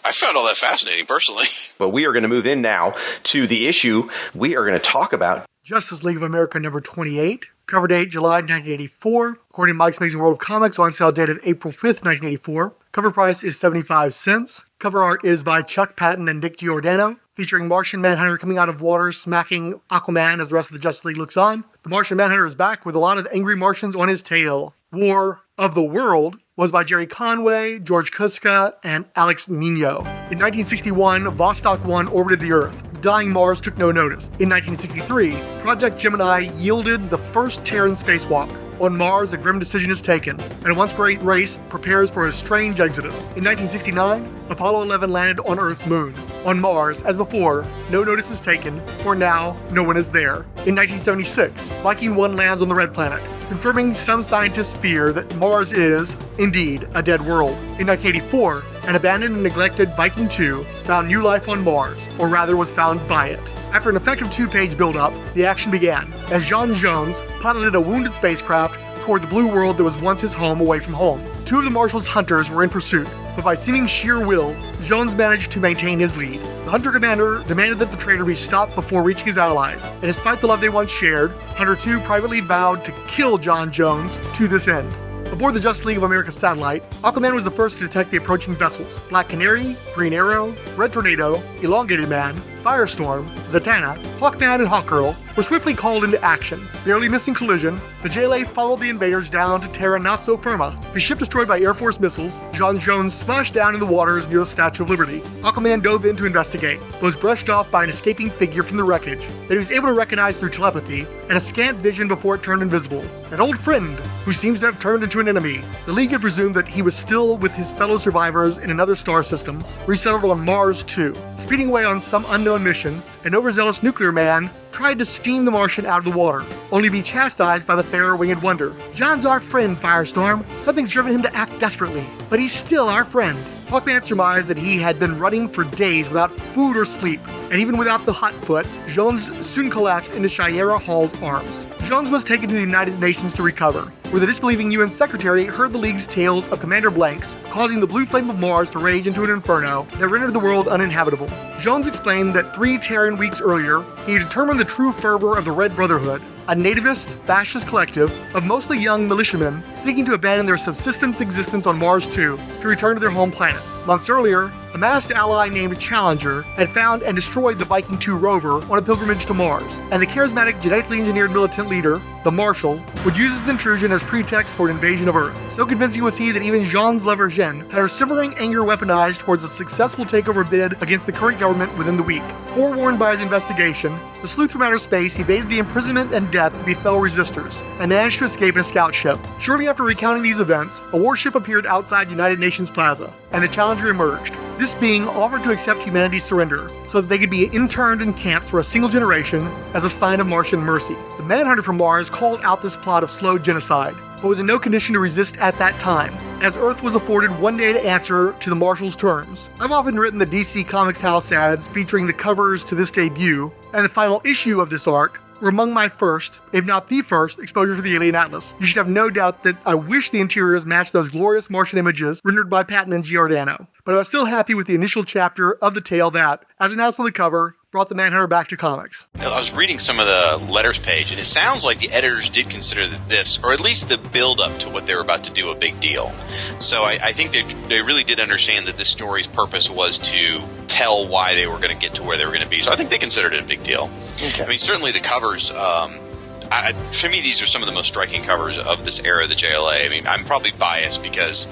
I found all that fascinating, personally. But we are going to move in now to the issue we are going to talk about. Justice League of America number 28. Cover date July 1984. According to Mike's Amazing World of Comics, on sale date of April 5th, 1984. Cover price is 75 cents. Cover art is by Chuck Patton and Dick Giordano, featuring Martian Manhunter coming out of water, smacking Aquaman as the rest of the Justice League looks on. The Martian Manhunter is back with a lot of angry Martians on his tail. War of the World was by Jerry Conway, George Kuska, and Alex Nino. In 1961, Vostok 1 orbited the Earth. Dying Mars took no notice. In 1963, Project Gemini yielded the first Terran spacewalk. On Mars, a grim decision is taken, and a once-great race prepares for a strange exodus. In 1969, Apollo 11 landed on Earth's moon. On Mars, as before, no notice is taken, for now, no one is there. In 1976, Viking 1 lands on the Red Planet, confirming some scientists' fear that Mars is, indeed, a dead world. In 1984, an abandoned and neglected Viking II found new life on Mars, or rather was found by it. After an effective 2-page build-up, the action began, as John Jones piloted a wounded spacecraft toward the blue world that was once his home away from home. 2 of the Marshal's hunters were in pursuit, but by seeming sheer will, Jones managed to maintain his lead. The Hunter commander demanded that the traitor be stopped before reaching his allies, and despite the love they once shared, Hunter 2 privately vowed to kill John Jones to this end. Aboard the Justice League of America satellite, Aquaman was the first to detect the approaching vessels. Black Canary, Green Arrow, Red Tornado, Elongated Man, Firestorm, Zatanna, Hawkman, and Hawkgirl were swiftly called into action. Barely missing collision, the JLA followed the invaders down to terra not so firma. His ship destroyed by Air Force missiles, John Jones splashed down in the waters near the Statue of Liberty. Aquaman dove in to investigate, but was brushed off by an escaping figure from the wreckage that he was able to recognize through telepathy and a scant vision before it turned invisible. An old friend who seems to have turned into an enemy. The League had presumed that he was still with his fellow survivors in another star system, resettled on Mars 2. Speeding away on some unknown mission, an overzealous nuclear man tried to steam the Martian out of the water, only to be chastised by the fairer winged wonder. John's our friend, Firestorm. Something's driven him to act desperately, but he's still our friend. Hawkman surmised that he had been running for days without food or sleep, and even without the hot foot, Jones soon collapsed into Shiera Hall's arms. Jones was taken to the United Nations to recover, where the disbelieving UN secretary heard the League's tales of Commander Blanks, causing the blue flame of Mars to rage into an inferno that rendered the world uninhabitable. Jones explained that 3 Terran weeks earlier, he determined the true fervor of the Red Brotherhood, a nativist, fascist collective of mostly young militiamen seeking to abandon their subsistence existence on Mars 2 to return to their home planet. Months earlier, a masked ally named Challenger had found and destroyed the Viking II rover on a pilgrimage to Mars, and the charismatic, genetically engineered militant leader, the Marshal, would use his intrusion as pretext for an invasion of Earth. So convincing was he that even Jean's lover Jean had her simmering anger weaponized towards a successful takeover bid against the current government within the week. Forewarned by his investigation, the sleuth from outer space evaded the imprisonment and death that befell resistors, and managed to escape in a scout ship. Shortly after recounting these events, a warship appeared outside United Nations Plaza, and the Challenger emerged. This being offered to accept humanity's surrender, so that they could be interned in camps for a single generation as a sign of Martian mercy. The Manhunter from Mars called out this plot of slow genocide, but was in no condition to resist at that time, as Earth was afforded one day to answer to the Marshal's terms. I've often written the DC Comics house ads featuring the covers to this debut, and the final issue of this arc were among my first, if not the first, exposure to the Alien Atlas. You should have no doubt that I wish the interiors matched those glorious Martian images rendered by Patton and Giordano. But I was still happy with the initial chapter of the tale that, as announced on the cover, brought the Manhunter back to comics. I was reading some of the letters page, and it sounds like the editors did consider this, or at least the build-up to what they were about to do, a big deal. So I think they really did understand that this story's purpose was to tell why they were going to get to where they were going to be. So I think they considered it a big deal. Okay. I mean, certainly the covers... for me, these are some of the most striking covers of this era of the JLA. I mean, I'm probably biased because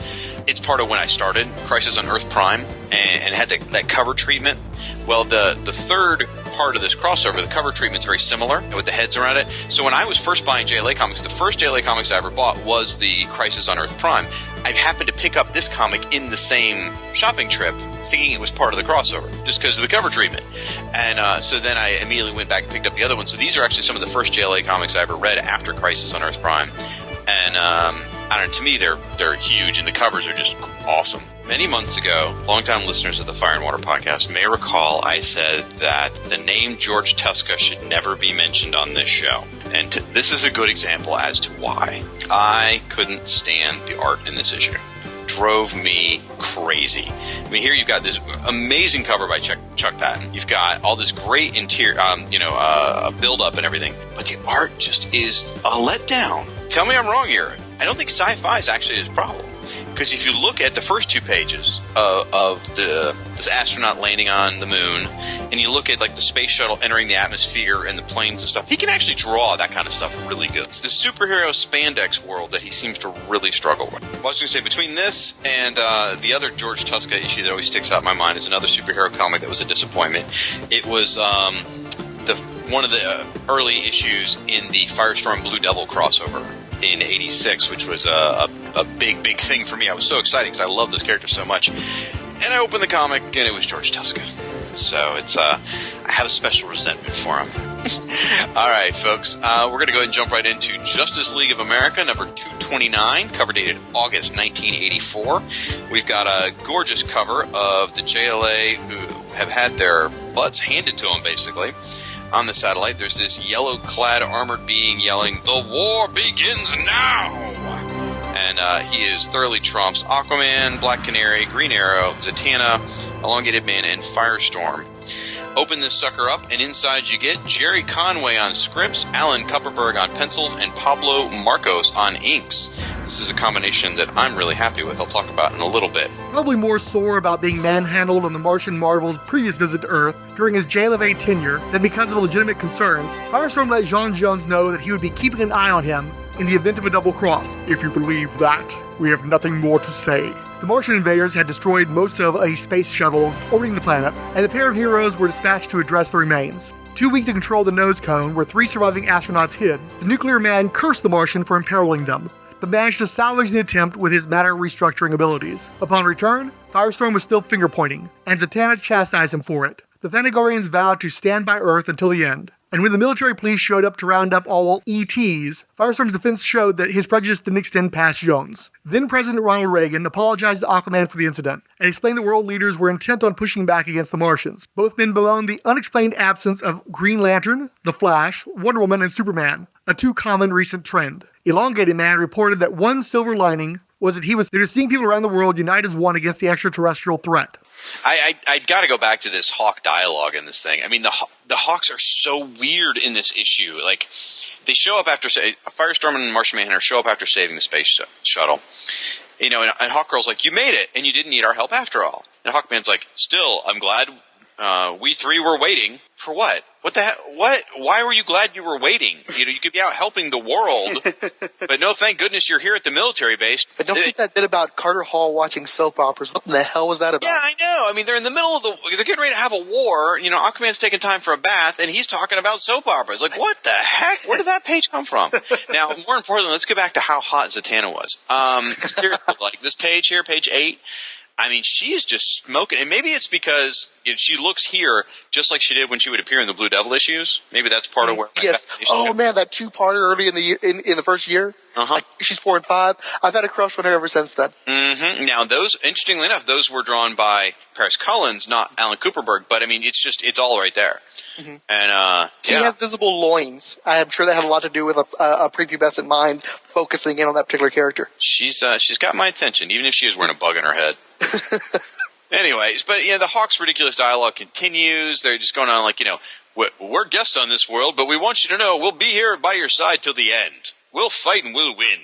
it's part of when I started Crisis on Earth Prime and had that cover treatment. Well, the third part of this crossover, the cover treatment's very similar with the heads around it. So when I was first buying JLA comics, the first JLA comics I ever bought was the Crisis on Earth Prime. I happened to pick up this comic in the same shopping trip, thinking it was part of the crossover, just because of the cover treatment. And so then I immediately went back and picked up the other one. So these are actually some of the first JLA comics I ever read after Crisis on Earth Prime. And I don't know, to me, they're huge, and the covers are just awesome. Many months ago, longtime listeners of the Fire and Water podcast may recall I said that the name George Tuska should never be mentioned on this show. And this is a good example as to why. I couldn't stand the art in this issue. Drove me crazy. I mean, here you've got this amazing cover by Chuck Patton. You've got all this great interior, build-up and everything. But the art just is a letdown. Tell me I'm wrong here. I don't think sci-fi is actually his problem. Because if you look at the first 2 pages of this astronaut landing on the moon, and you look at like the space shuttle entering the atmosphere and the planes and stuff, he can actually draw that kind of stuff really good. It's the superhero spandex world that he seems to really struggle with. I was going to say, between this and the other George Tuska issue that always sticks out in my mind is another superhero comic that was a disappointment. It was one of the early issues in the Firestorm Blue Devil crossover in '86, which was a big thing for me. I was so excited because I love this character so much. And I opened the comic, and it was George Tuska. So it's I have a special resentment for him. All right, folks. We're going to go ahead and jump right into Justice League of America, number 229, cover dated August 1984. We've got a gorgeous cover of the JLA who have had their butts handed to them, basically. On the satellite, there's this yellow-clad armored being yelling, "The war begins now!" And he is thoroughly trumps Aquaman, Black Canary, Green Arrow, Zatanna, Elongated Man, and Firestorm. Open this sucker up, and inside you get Jerry Conway on scripts, Alan Kupperberg on pencils, and Pablo Marcos on inks. This is a combination that I'm really happy with. I'll talk about in a little bit. Probably more sore about being manhandled on the Martian Marvel's previous visit to Earth during his JLA tenure than because of legitimate concerns, Firestorm let J'onn J'onzz know that he would be keeping an eye on him in the event of a double cross. If you believe that, we have nothing more to say. The Martian invaders had destroyed most of a space shuttle orbiting the planet, and the pair of heroes were dispatched to address the remains. Too weak to control the nose cone where 3 surviving astronauts hid, the nuclear man cursed the Martian for imperiling them, but managed to salvage the attempt with his matter restructuring abilities. Upon return, Firestorm was still finger-pointing, and Zatanna chastised him for it. The Thanagorians vowed to stand by Earth until the end. And when the military police showed up to round up all ETs, Firestorm's defense showed that his prejudice didn't extend past Jones. Then President Ronald Reagan apologized to Aquaman for the incident and explained that world leaders were intent on pushing back against the Martians. Both men bemoaned the unexplained absence of Green Lantern, The Flash, Wonder Woman, and Superman, a too common recent trend. Elongated Man reported that one silver lining was that he was seeing people around the world unite as one against the extraterrestrial threat. I got to go back to this Hawk dialogue in this thing. I mean, the Hawks are so weird in this issue. Like, they show up after Firestorm and Martian Manhunter show up after saving the space shuttle. You know, and Hawkgirl's like, "You made it, and you didn't need our help after all." And Hawkman's like, "Still, I'm glad we 3 were waiting for what? What the heck? What? Why were you glad you were waiting? You know, you could be out helping the world, but no, thank goodness you're here at the military base." But don't think that bit about Carter Hall watching soap operas. What in the hell was that about? Yeah, I know. I mean, they're in the middle of they're getting ready to have a war. You know, Aquaman's taking time for a bath, and he's talking about soap operas. Like, what the heck? Where did that page come from? Now, more importantly, let's get back to how hot Zatanna was. Seriously, like this page here, page 8. I mean, she is just smoking, and maybe it's because she looks here just like she did when she would appear in the Blue Devil issues. Maybe that's part of where. Yes. Oh man, that 2-parter early in the first year. Like, she's 4 and 5. I've had a crush on her ever since then. Mm-hmm. Now, those, interestingly enough, those were drawn by Paris Cullins, not Alan Kupperberg. But I mean, it's all right there. Mm-hmm. And she has visible loins. I'm sure that had a lot to do with a prepubescent mind focusing in on that particular character. She's got my attention, even if she is wearing a bug in her head. Anyways, but the Hawks' ridiculous dialogue continues. They're just going on like, we're guests on this world, but we want you to know we'll be here by your side till the end. We'll fight and we'll win.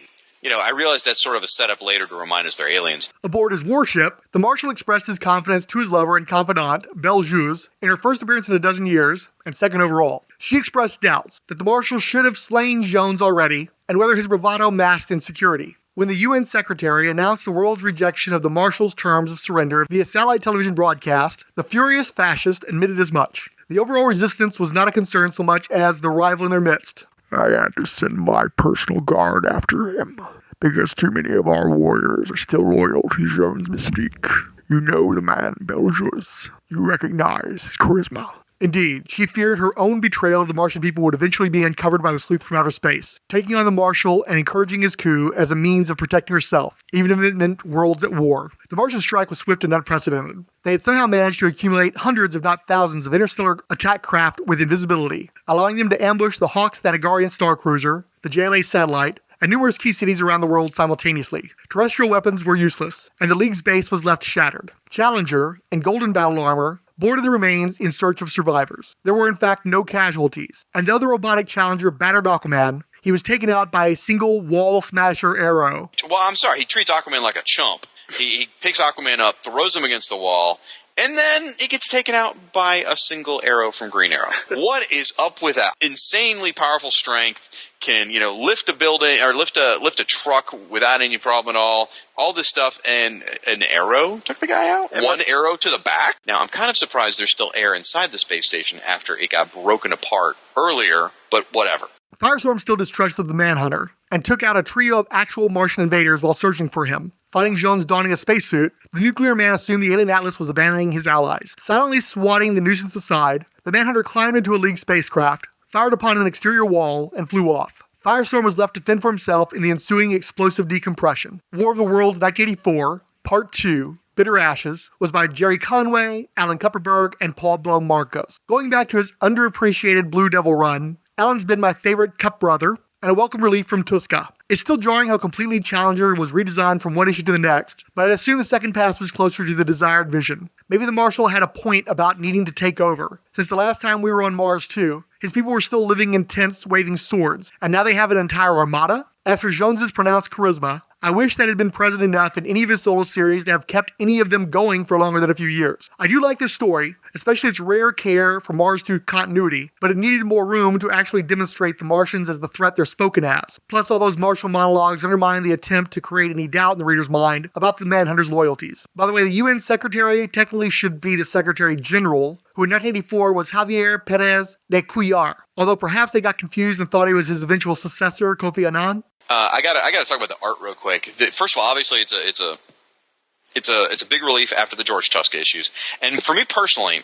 I realize that's sort of a setup later to remind us they're aliens. Aboard his warship, the Marshal expressed his confidence to his lover and confidant, Belle Juz, in her first appearance in a dozen years, and second overall. She expressed doubts that the Marshal should have slain Jones already, and whether his bravado masked insecurity. When the UN Secretary announced the world's rejection of the Marshal's terms of surrender via satellite television broadcast, the furious fascist admitted as much. The overall resistance was not a concern so much as the rival in their midst. "I had to send my personal guard after him, because too many of our warriors are still loyal to Jones' mystique. You know the man, Belle Juz. You recognize his charisma." Indeed, she feared her own betrayal of the Martian people would eventually be uncovered by the sleuth from outer space, taking on the Marshal and encouraging his coup as a means of protecting herself, even if it meant worlds at war. The Martian strike was swift and unprecedented. They had somehow managed to accumulate hundreds, if not thousands, of interstellar attack craft with invisibility, allowing them to ambush the Hawks' Thanagorian star cruiser, the JLA satellite, and numerous key cities around the world simultaneously. Terrestrial weapons were useless, and the League's base was left shattered. Challenger, in golden battle armor, boarded the remains in search of survivors. There were in fact no casualties, and though the robotic Challenger battered Aquaman, he was taken out by a single wall smasher arrow. Well, I'm sorry, he treats Aquaman like a chump. He picks Aquaman up, throws him against the wall, and then it gets taken out by a single arrow from Green Arrow. What is up with that? Insanely powerful strength, can, lift a building or lift a truck without any problem at all. All this stuff, and an arrow took the guy out. One arrow to the back. Now, I'm kind of surprised there's still air inside the space station after it got broken apart earlier, but whatever. Firestorm still distrusted the Manhunter, and took out a trio of actual Martian invaders while searching for him. Finding Jones donning a spacesuit, the nuclear man assumed the alien Atlas was abandoning his allies. Silently swatting the nuisance aside, the Manhunter climbed into a League spacecraft, fired upon an exterior wall and flew off. Firestorm was left to fend for himself in the ensuing explosive decompression. War of the Worlds 1984, Part 2, Bitter Ashes, was by Jerry Conway, Alan Kupperberg, and Paul Blum Marcos. Going back to his underappreciated Blue Devil run, Alan's been my favorite Cup brother, and a welcome relief from Tuska. It's still jarring how completely Challenger was redesigned from one issue to the next, but I'd assume the second pass was closer to the desired vision. Maybe the Marshal had a point about needing to take over. Since the last time we were on Mars 2, his people were still living in tents waving swords, and now they have an entire armada? As for Jones's pronounced charisma, I wish that had been present enough in any of his solo series to have kept any of them going for longer than a few years. I do like this story, especially its rare care for Mars 2 continuity, but it needed more room to actually demonstrate the Martians as the threat they're spoken as. Plus, all those Marshal monologues undermine the attempt to create any doubt in the reader's mind about the Manhunter's loyalties. By the way, the UN Secretary technically should be the Secretary General, who in 1984 was Javier Perez de Cuellar, although perhaps they got confused and thought he was his eventual successor, Kofi Annan. I gotta talk about the art real quick. First of all, obviously it's a big relief after the George Tuska issues, and for me personally,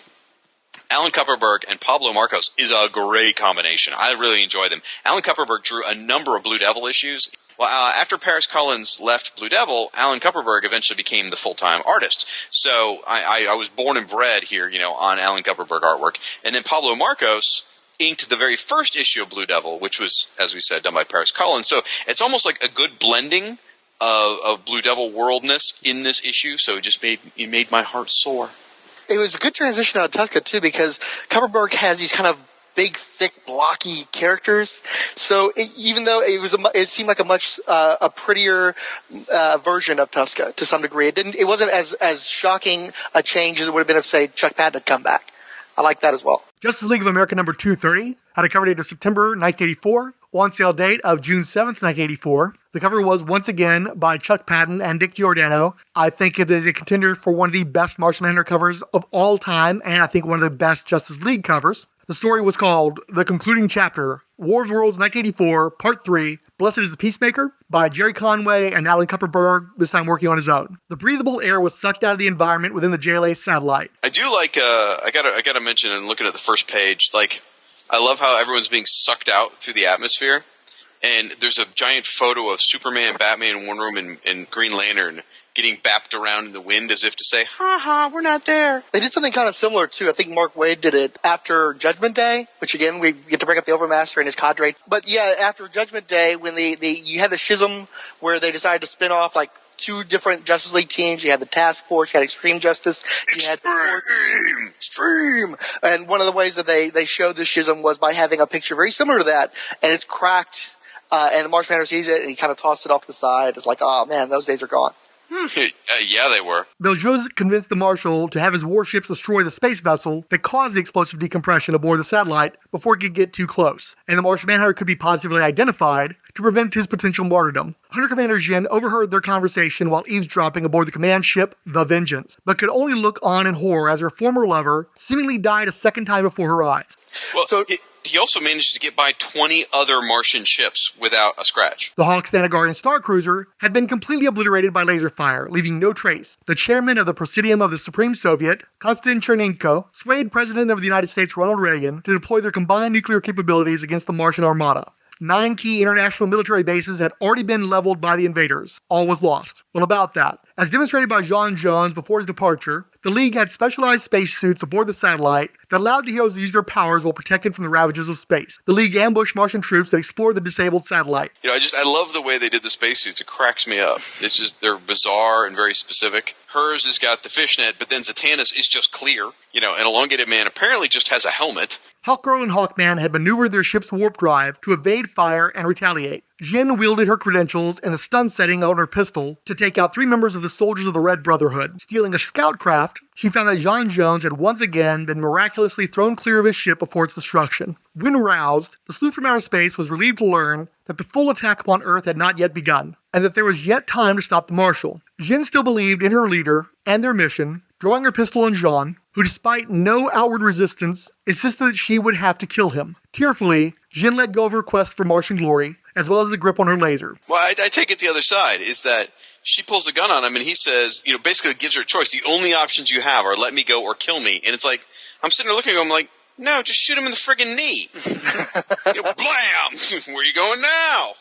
Alan Kupperberg and Pablo Marcos is a great combination. I really enjoy them. Alan Kupperberg drew a number of Blue Devil issues. Well, after Paris Cullins left Blue Devil, Alan Kupperberg eventually became the full-time artist. So I was born and bred here, on Alan Kupperberg artwork, and then Pablo Marcos inked the very first issue of Blue Devil, which was, as we said, done by Paris Cullins. So it's almost like a good blending of Blue Devil worldness in this issue. So it made my heart soar. It was a good transition out of Tuska, too, because Kupperberg has these kind of big, thick, blocky characters. So even though it seemed like a much a prettier version of Tuska to some degree, it wasn't as shocking a change as it would have been if, say, Chuck Patton had come back. I like that as well. Justice League of America number 230 had a cover date of September 1984, on sale date of June 7th, 1984. The cover was once again by Chuck Patton and Dick Giordano. I think it is a contender for one of the best Martian Manhunter covers of all time, and I think one of the best Justice League covers. The story was called The Concluding Chapter, War of the Worlds 1984, Part 3, Blessed is the Peacemaker, by Jerry Conway and Alan Kupperberg, this time working on his own. The breathable air was sucked out of the environment within the JLA satellite. I do like, I gotta mention, and looking at the first page, I love how everyone's being sucked out through the atmosphere, and there's a giant photo of Superman, Batman, Wonder Woman, and Green Lantern getting bapped around in the wind as if to say, ha ha, we're not there. They did something kind of similar, too. I think Mark Waid did it after Judgment Day, which, again, we get to bring up the Overmaster and his cadre. But, yeah, after Judgment Day, when you had the schism where they decided to spin off, two different Justice League teams. You had the Task Force, you had Extreme Justice, you had Extreme. And one of the ways that they showed the schism was by having a picture very similar to that, and it's cracked, and the Martian Manhunter sees it, and he kind of tossed it off to the side. It's like, oh, man, those days are gone. Yeah, they were. Belgius convinced the Marshal to have his warships destroy the space vessel that caused the explosive decompression aboard the satellite before it could get too close, and the Martian Manhunter could be positively identified to prevent his potential martyrdom. Hunter Commander Jin overheard their conversation while eavesdropping aboard the command ship, The Vengeance, but could only look on in horror as her former lover seemingly died a second time before her eyes. Well, he also managed to get by 20 other Martian ships without a scratch. The Hawk's Guardian Star Cruiser had been completely obliterated by laser fire, leaving no trace. The chairman of the Presidium of the Supreme Soviet, Konstantin Chernenko, swayed President of the United States Ronald Reagan to deploy their combined nuclear capabilities against the Martian Armada. 9 key international military bases had already been leveled by the invaders. All was lost. Well, about that. As demonstrated by John Jones before his departure, the League had specialized spacesuits aboard the satellite that allowed the heroes to use their powers while protected from the ravages of space. The League ambushed Martian troops that explored the disabled satellite. I love the way they did the spacesuits. It cracks me up. It's just, they're bizarre and very specific. Hers has got the fishnet, but then Zatanna's is just clear. An elongated man apparently just has a helmet. Hawkgirl and Hawkman had maneuvered their ship's warp drive to evade fire and retaliate. Jin wielded her credentials and the stun setting on her pistol to take out 3 members of the Soldiers of the Red Brotherhood. Stealing a scout craft, she found that John Jones had once again been miraculously thrown clear of his ship before its destruction. When roused, the sleuth from outer space was relieved to learn that the full attack upon Earth had not yet begun, and that there was yet time to stop the Marshal. Jin still believed in her leader and their mission, drawing her pistol on Jean, who despite no outward resistance, insisted that she would have to kill him. Tearfully, Jin let go of her quest for Martian glory, as well as the grip on her laser. Well, I take it the other side, is that she pulls the gun on him and he says, basically gives her a choice. The only options you have are let me go or kill me. And it's like, I'm sitting there looking at him like, No, just shoot him in the friggin' knee. Blam! Where are you going now?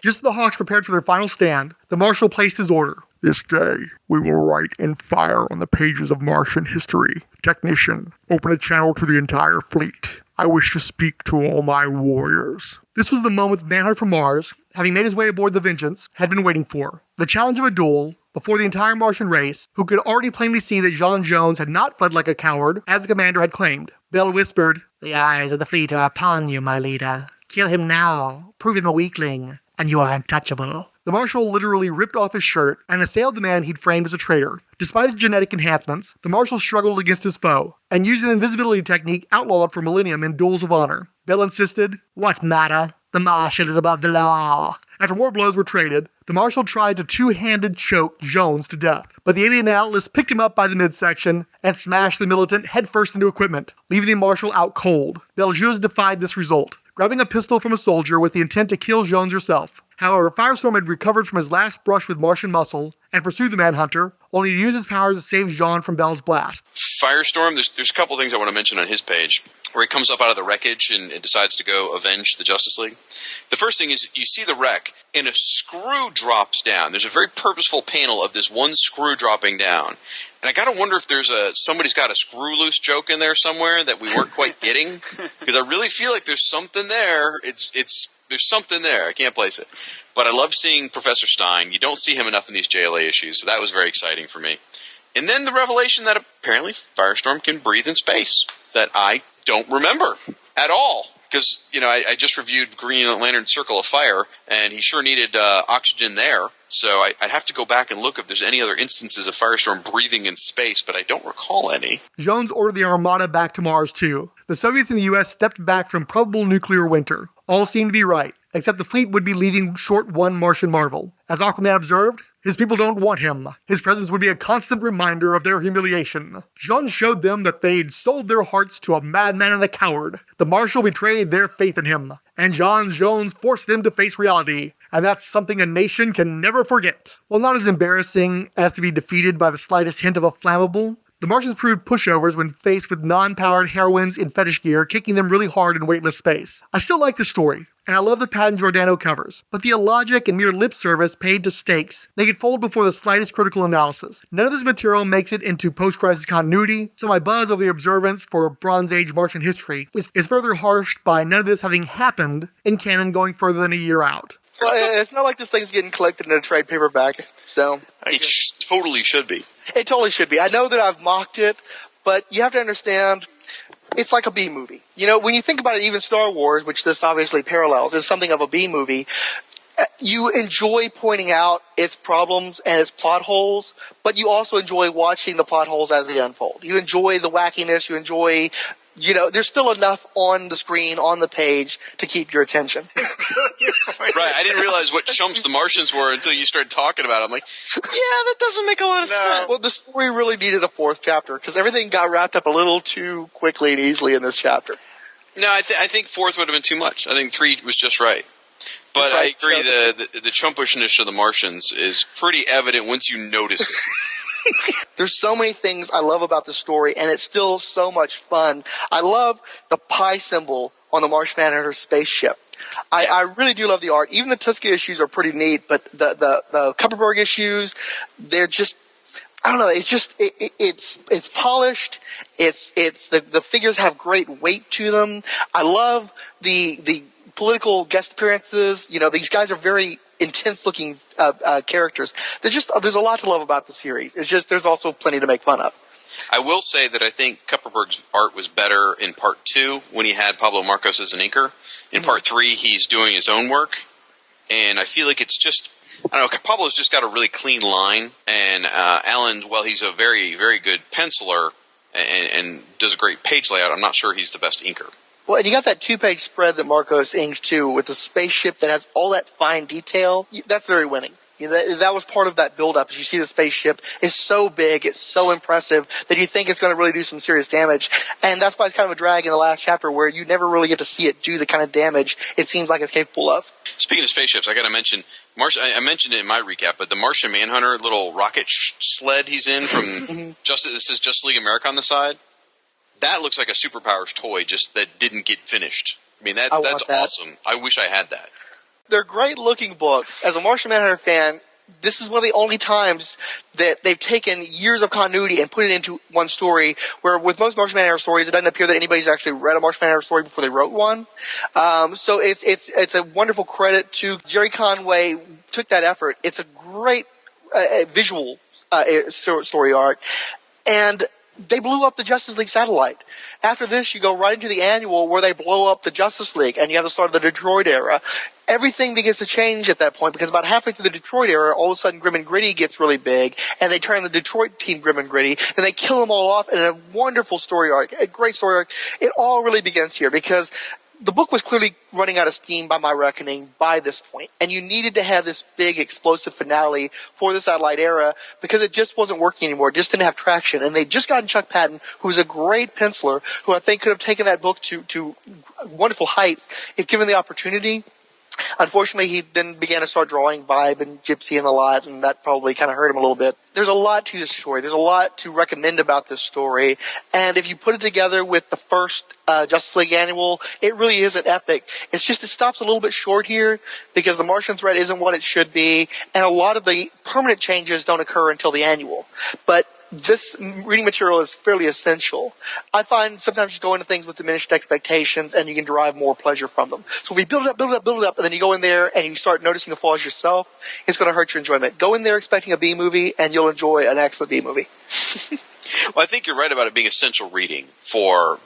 Just as the Hawks prepared for their final stand, the Marshal placed his order. This day, we will write in fire on the pages of Martian history. Technician, open a channel to the entire fleet. I wish to speak to all my warriors. This was the moment the Manhunter from Mars, having made his way aboard the Vengeance, had been waiting for. The challenge of a duel before the entire Martian race, who could already plainly see that John Jones had not fled like a coward, as the commander had claimed. Bell whispered, "The eyes of the fleet are upon you, my leader. Kill him now, prove him a weakling, and you are untouchable." The Marshal literally ripped off his shirt and assailed the man he'd framed as a traitor. Despite his genetic enhancements, the Marshal struggled against his foe, and used an invisibility technique outlawed for millennium in duels of honor. Bell insisted, "What matter? The Marshal is above the law." After more blows were traded, the Marshal tried to two-handed choke Jones to death, but the alien Atlas picked him up by the midsection and smashed the militant headfirst into equipment, leaving the Marshal out cold. Belgius defied this result, grabbing a pistol from a soldier with the intent to kill Jones herself. However, Firestorm had recovered from his last brush with Martian muscle and pursued the Manhunter, only to use his powers to save John from Bell's blast. Firestorm, there's a couple things I want to mention on his page, where he comes up out of the wreckage and decides to go avenge the Justice League. The first thing is, you see the wreck, and a screw drops down. There's a very purposeful panel of this one screw dropping down. And I gotta wonder if there's somebody's got a screw loose joke in there somewhere that we weren't quite getting, because I really feel like there's something there. There's something there. I can't place it. But I love seeing Professor Stein. You don't see him enough in these JLA issues, so that was very exciting for me. And then the revelation that apparently Firestorm can breathe in space, that I don't remember at all. Because, I just reviewed Green Lantern Circle of Fire, and he sure needed oxygen there. So I'd have to go back and look if there's any other instances of Firestorm breathing in space, but I don't recall any. Jones ordered the Armada back to Mars, too. The Soviets and the U.S. stepped back from probable nuclear winter. All seemed to be right, except the fleet would be leaving short one Martian marvel. As Aquaman observed, his people don't want him. His presence would be a constant reminder of their humiliation. Jean showed them that they'd sold their hearts to a madman and a coward. The Marshal betrayed their faith in him, and John Jones forced them to face reality. And that's something a nation can never forget. While not as embarrassing as to be defeated by the slightest hint of a flammable, the Martians proved pushovers when faced with non-powered heroines in fetish gear kicking them really hard in weightless space. I still like the story, and I love the Pat and Giordano covers, but the illogic and mere lip service paid to stakes make it fold before the slightest critical analysis. None of this material makes it into post-crisis continuity, so my buzz over the observance for Bronze Age Martian history is further harshed by none of this having happened in canon going further than a year out. Well, it's not like this thing's getting collected in a trade paperback, so... It totally should be. It totally should be. I know that I've mocked it, but you have to understand, it's like a B-movie. When you think about it, even Star Wars, which this obviously parallels, is something of a B-movie. You enjoy pointing out its problems and its plot holes, but you also enjoy watching the plot holes as they unfold. You enjoy the wackiness, you enjoy... there's still enough on the screen, on the page, to keep your attention. Right, I didn't realize what chumps the Martians were until you started talking about it. I'm like, yeah, that doesn't make a lot of sense. Well, the story really needed a fourth chapter, because everything got wrapped up a little too quickly and easily in this chapter. No, I think fourth would have been too much. I think 3 was just right. But I agree, the chumpishness of the Martians is pretty evident once you notice it. There's so many things I love about the story, and it's still so much fun. I love the pi symbol on the Martian Manhunter spaceship. I really do love the art. Even the Tuska issues are pretty neat, but the Kupperberg issues, they're just, I don't know, it's just, it's polished. The figures have great weight to them. I love the political guest appearances. These guys are very intense-looking characters. There's a lot to love about the series. It's just there's also plenty to make fun of. I will say that I think Kupperberg's art was better in Part 2 when he had Pablo Marcos as an inker. In Part 3, he's doing his own work, and I feel like it's just, I don't know, Pablo's just got a really clean line, and Alan, well, he's a very, very good penciler and does a great page layout. I'm not sure he's the best inker. Well, and you got that 2-page spread that Marcos inked, too, with the spaceship that has all that fine detail. That's very winning. That was part of that build-up. As you see the spaceship is so big, it's so impressive that you think it's going to really do some serious damage. And that's why it's kind of a drag in the last chapter where you never really get to see it do the kind of damage it seems like it's capable of. Speaking of spaceships, I got to mention, I mentioned it in my recap, but the Martian Manhunter little rocket sled he's in from Justice League America on the side. That looks like a superpowers toy just that didn't get finished. I mean, that's want that. awesome. I wish I had that. They're great looking books. As a Martian Manhunter fan, this is one of the only times that they've taken years of continuity and put it into one story, where with most Martian Manhunter stories, it doesn't appear that anybody's actually read a Martian Manhunter story before they wrote one. So it's a wonderful credit to Jerry Conway, took that effort. It's a great visual story arc. And they blew up the Justice League satellite. After this, you go right into the annual where they blow up the Justice League, and you have the start of the Detroit era. Everything begins to change at that point, because about halfway through the Detroit era, all of a sudden Grim and Gritty gets really big, and they turn the Detroit team Grim and Gritty, and they kill them all off in a wonderful story arc, a great story arc. It all really begins here, because the book was clearly running out of steam by my reckoning by this point, and you needed to have this big explosive finale for the satellite era because it just wasn't working anymore. It just didn't have traction, and they'd just gotten Chuck Patton, who's a great penciler, who I think could have taken that book to wonderful heights if given the opportunity. Unfortunately, he then began to start drawing Vibe and Gypsy and a lot, and that probably kind of hurt him a little bit. There's a lot to this story. There's a lot to recommend about this story, and if you put it together with the first Justice League annual, it really is an epic. It's just it stops a little bit short here because the Martian threat isn't what it should be, and a lot of the permanent changes don't occur until the annual. But this reading material is fairly essential. I find sometimes you go into things with diminished expectations and you can derive more pleasure from them. So if you build it up, and then you go in there and you start noticing the flaws yourself, it's going to hurt your enjoyment. Go in there expecting a B movie and you'll enjoy an excellent B movie. Well, I think you're right about it being essential reading for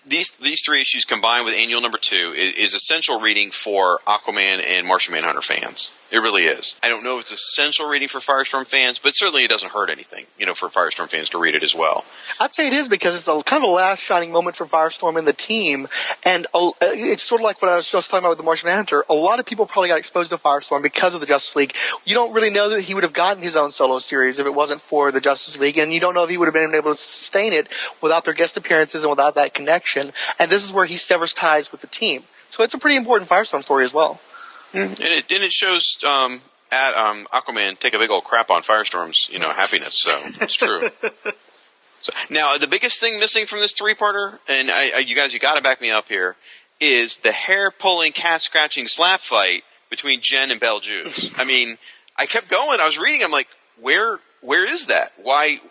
these three issues combined with annual number 2 is essential reading for Aquaman and Martian Manhunter fans. It really is. I don't know if it's essential reading for Firestorm fans, but certainly it doesn't hurt anything, for Firestorm fans to read it as well. I'd say it is because it's kind of a last shining moment for Firestorm and the team, and it's sort of like what I was just talking about with the Martian Manhunter. A lot of people probably got exposed to Firestorm because of the Justice League. You don't really know that he would have gotten his own solo series if it wasn't for the Justice League, and you don't know if he would have been able to sustain it without their guest appearances and without that connection. And this is where he severs ties with the team. So it's a pretty important Firestorm story as well. And it shows Aquaman take a big old crap on Firestorm's happiness. So it's true. So, now the biggest thing missing from this 3-parter, and you got to back me up here, is the hair pulling, cat scratching slap fight between Jen and Betelgeuse. I mean, I kept going. I was reading. I'm like, where is that? Why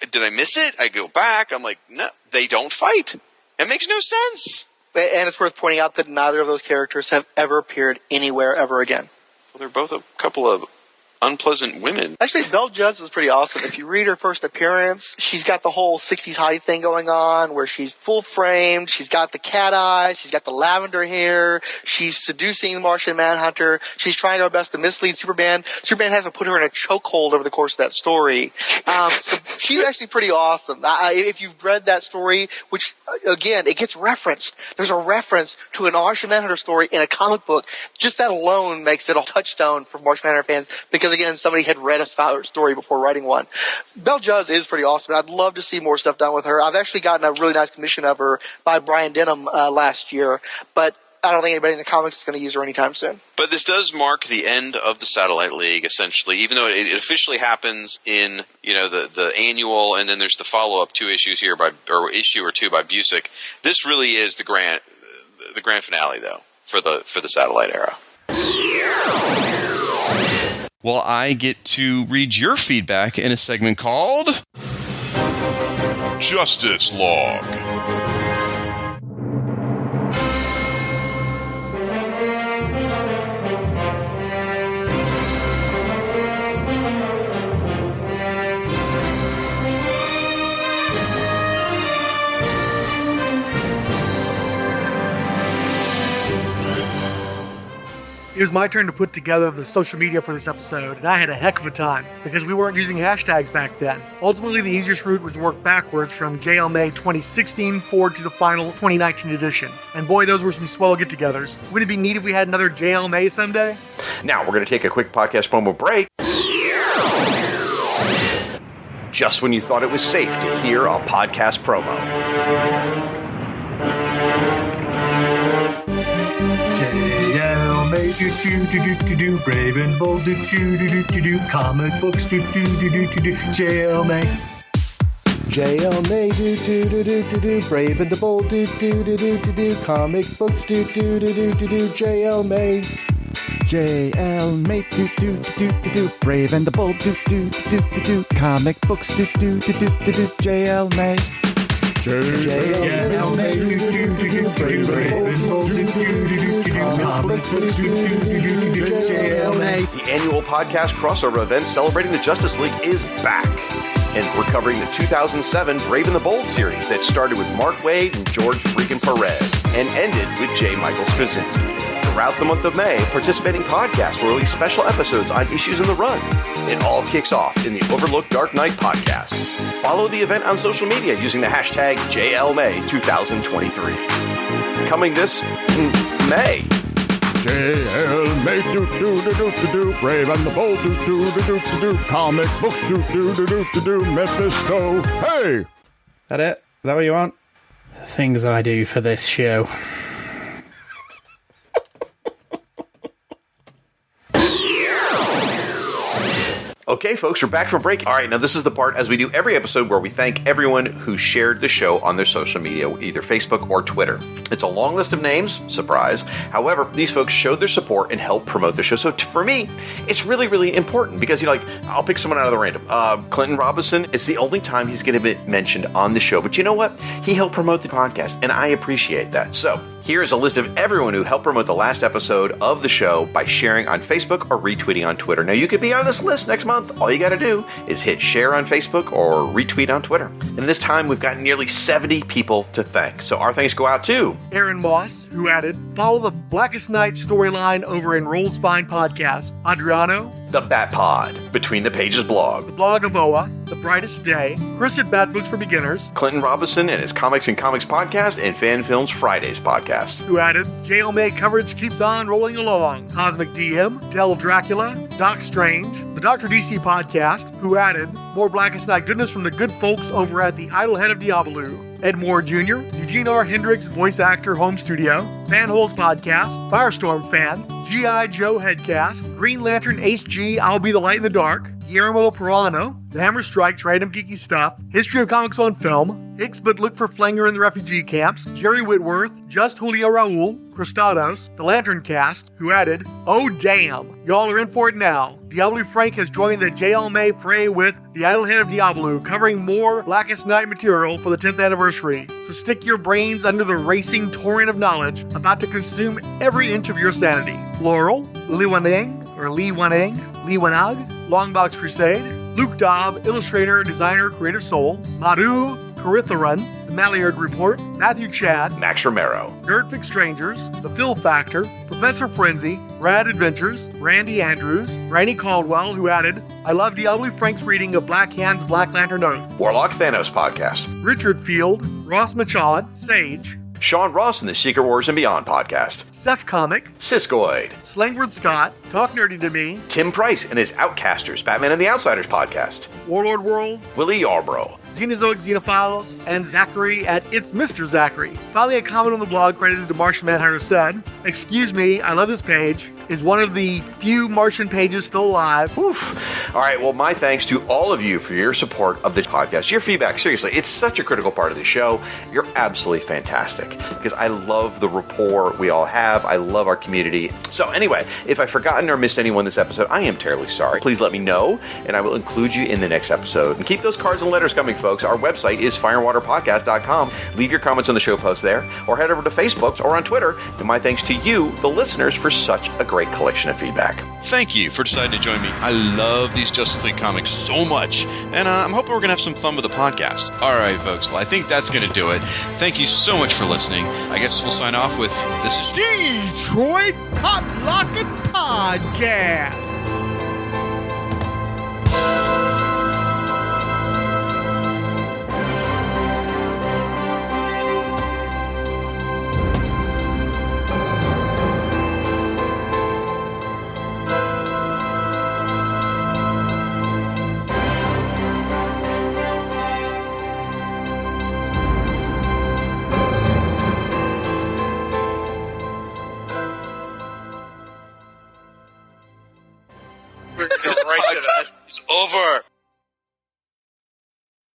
did I miss it? I go back. I'm like, no, they don't fight. It makes no sense. And it's worth pointing out that neither of those characters have ever appeared anywhere ever again. Well, they're both a couple of unpleasant women. Actually, Betelgeuse is pretty awesome. If you read her first appearance, she's got the whole 60s hottie thing going on where she's full framed, she's got the cat eyes, she's got the lavender hair, she's seducing the Martian Manhunter, she's trying her best to mislead Superman. Superman has to put her in a chokehold over the course of that story. So she's actually pretty awesome. If you've read that story, which, again, it gets referenced. There's a reference to an Martian Manhunter story in a comic book. Just that alone makes it a touchstone for Martian Manhunter fans because, again, somebody had read a story before writing one. Betelgeuse is pretty awesome. I'd love to see more stuff done with her. I've actually gotten a really nice commission of her by Brian Denham last year, but I don't think anybody in the comics is going to use her anytime soon. But this does mark the end of the Satellite League, essentially, even though it officially happens in the annual, and then there's the follow-up 2 issues here issue or 2 by Busick. This really is the grand finale, though, for the Satellite era. Well, I get to read your feedback in a segment called Justice Log. It was my turn to put together the social media for this episode, and I had a heck of a time, because we weren't using hashtags back then. Ultimately, the easiest route was to work backwards from JL May 2016 forward to the final 2019 edition. And boy, those were some swell get-togethers. Wouldn't it be neat if we had another JL May someday? Now, we're going to take a quick podcast promo break. Just when you thought it was safe to hear a podcast promo. JL May do brave and bold do comic books do JL May. JL May do do do do do do. Brave and the Bold do do do do do do. Comic books do do do do do do. JL May. JL May do do do do do. Brave and the Bold do do do do do. Comic books do do do do do do. JL May. JL May do do do do. Brave and the Bold do do do do do. Comic books do do do do do. JL May. The annual podcast crossover event celebrating the Justice League is back. And we're covering the 2007 Brave and the Bold series that started with Mark Waid and George freaking Perez and ended with J. Michael Straczynski. Throughout the month of May, participating podcasts will release special episodes on issues in the run. It all kicks off in the Overlooked Dark Knight podcast. Follow the event on social media using the hashtag JLMay2023. Coming this May. JL May do do do do do do. Brave and the Bold do do do do do do. Comic books do do do do do do. Mephisto. Hey! That it? Is that what you want? Things I do for this show. Okay, folks, we're back from break. All right, now this is the part, as we do every episode, where we thank everyone who shared the show on their social media, either Facebook or Twitter. It's a long list of names, surprise. However, these folks showed their support and helped promote the show. So for me, it's really, really important because, I'll pick someone out of the random. Clinton Robinson, it's the only time he's going to be mentioned on the show. But you know what? He helped promote the podcast, and I appreciate that. So here is a list of everyone who helped promote the last episode of the show by sharing on Facebook or retweeting on Twitter. Now, you could be on this list next month. All you got to do is hit share on Facebook or retweet on Twitter. And this time, we've got nearly 70 people to thank. So our thanks go out to Aaron Moss, who added, follow the Blackest Night storyline over in Rolled Spine Podcast. Adriano, the Bat Pod, Between the Pages blog, the Blog of Oa, The Brightest Day, Chris at Bat Books for Beginners, Clinton Robinson and his Comics and Comics podcast, and Fan Films Fridays podcast. Who added, JL May coverage keeps on rolling along. Cosmic DM, Del Dracula, Doc Strange, the Dr. DC podcast, who added, more Blackest Night goodness from the good folks over at the Idlehead of Diabolu. Ed Moore Jr., Eugene R. Hendricks, voice actor, home studio, Fanholes podcast, Firestorm fan, G.I. Joe headcast, Green Lantern Ace G, I'll Be the Light in the Dark, Guillermo Perano, The Hammer Strikes, Random Geeky Stuff, History of Comics on Film, Hicks But Look for Flanger in the Refugee Camps, Jerry Whitworth, Just Julio Raul, Cristados, The Lantern Cast, who added, oh damn, y'all are in for it now. Diabolu Frank has joined the JL May fray with The Idlehead of Diabolu, covering more Blackest Night material for the 10th anniversary. So stick your brains under the racing torrent of knowledge about to consume every inch of your sanity. Laurel, Lee Wanang, Longbox Crusade, Luke Dobb, illustrator, designer, creative soul, Madhu Karitharan, The Malliard Report, Matthew Chad, Max Romero, Nerdfix Strangers, The Phil Factor, Professor Frenzy, Rad Adventures, Randy Andrews, Randy Caldwell, who added, I love Diabolu Frank's reading of Black Hand's Black Lantern Oath, Warlock Thanos podcast, Richard Field, Ross Machad, Sage, Sean Ross in the Secret Wars and Beyond podcast, Seth Comic, Siskoid, Slangward Scott, Talk Nerdy to Me, Tim Price and his Outcasters, Batman and the Outsiders podcast, Warlord World, Willie Yarbrough, Xenozoic Xenophiles, and Zachary at It's Mr. Zachary. Finally, a comment on the blog credited to Martian Manhunter said, excuse me, I love this page. Is one of the few Martian pages still alive. Oof. All right, well, my thanks to all of you for your support of this podcast. Your feedback, seriously, it's such a critical part of the show. You're absolutely fantastic because I love the rapport we all have. I love our community. So anyway, if I've forgotten or missed anyone this episode, I am terribly sorry. Please let me know, and I will include you in the next episode. And keep those cards and letters coming, folks. Our website is fireandwaterpodcast.com. Leave your comments on the show post there, or head over to Facebook or on Twitter. And my thanks to you, the listeners, for such a great collection of feedback. Thank you for deciding to join me. I love these Justice League comics so much, and I'm hoping we're going to have some fun with the podcast. All right, folks. Well, I think that's going to do it. Thank you so much for listening. I guess we'll sign off with this is Detroit Pop Locket Podcast. It's over.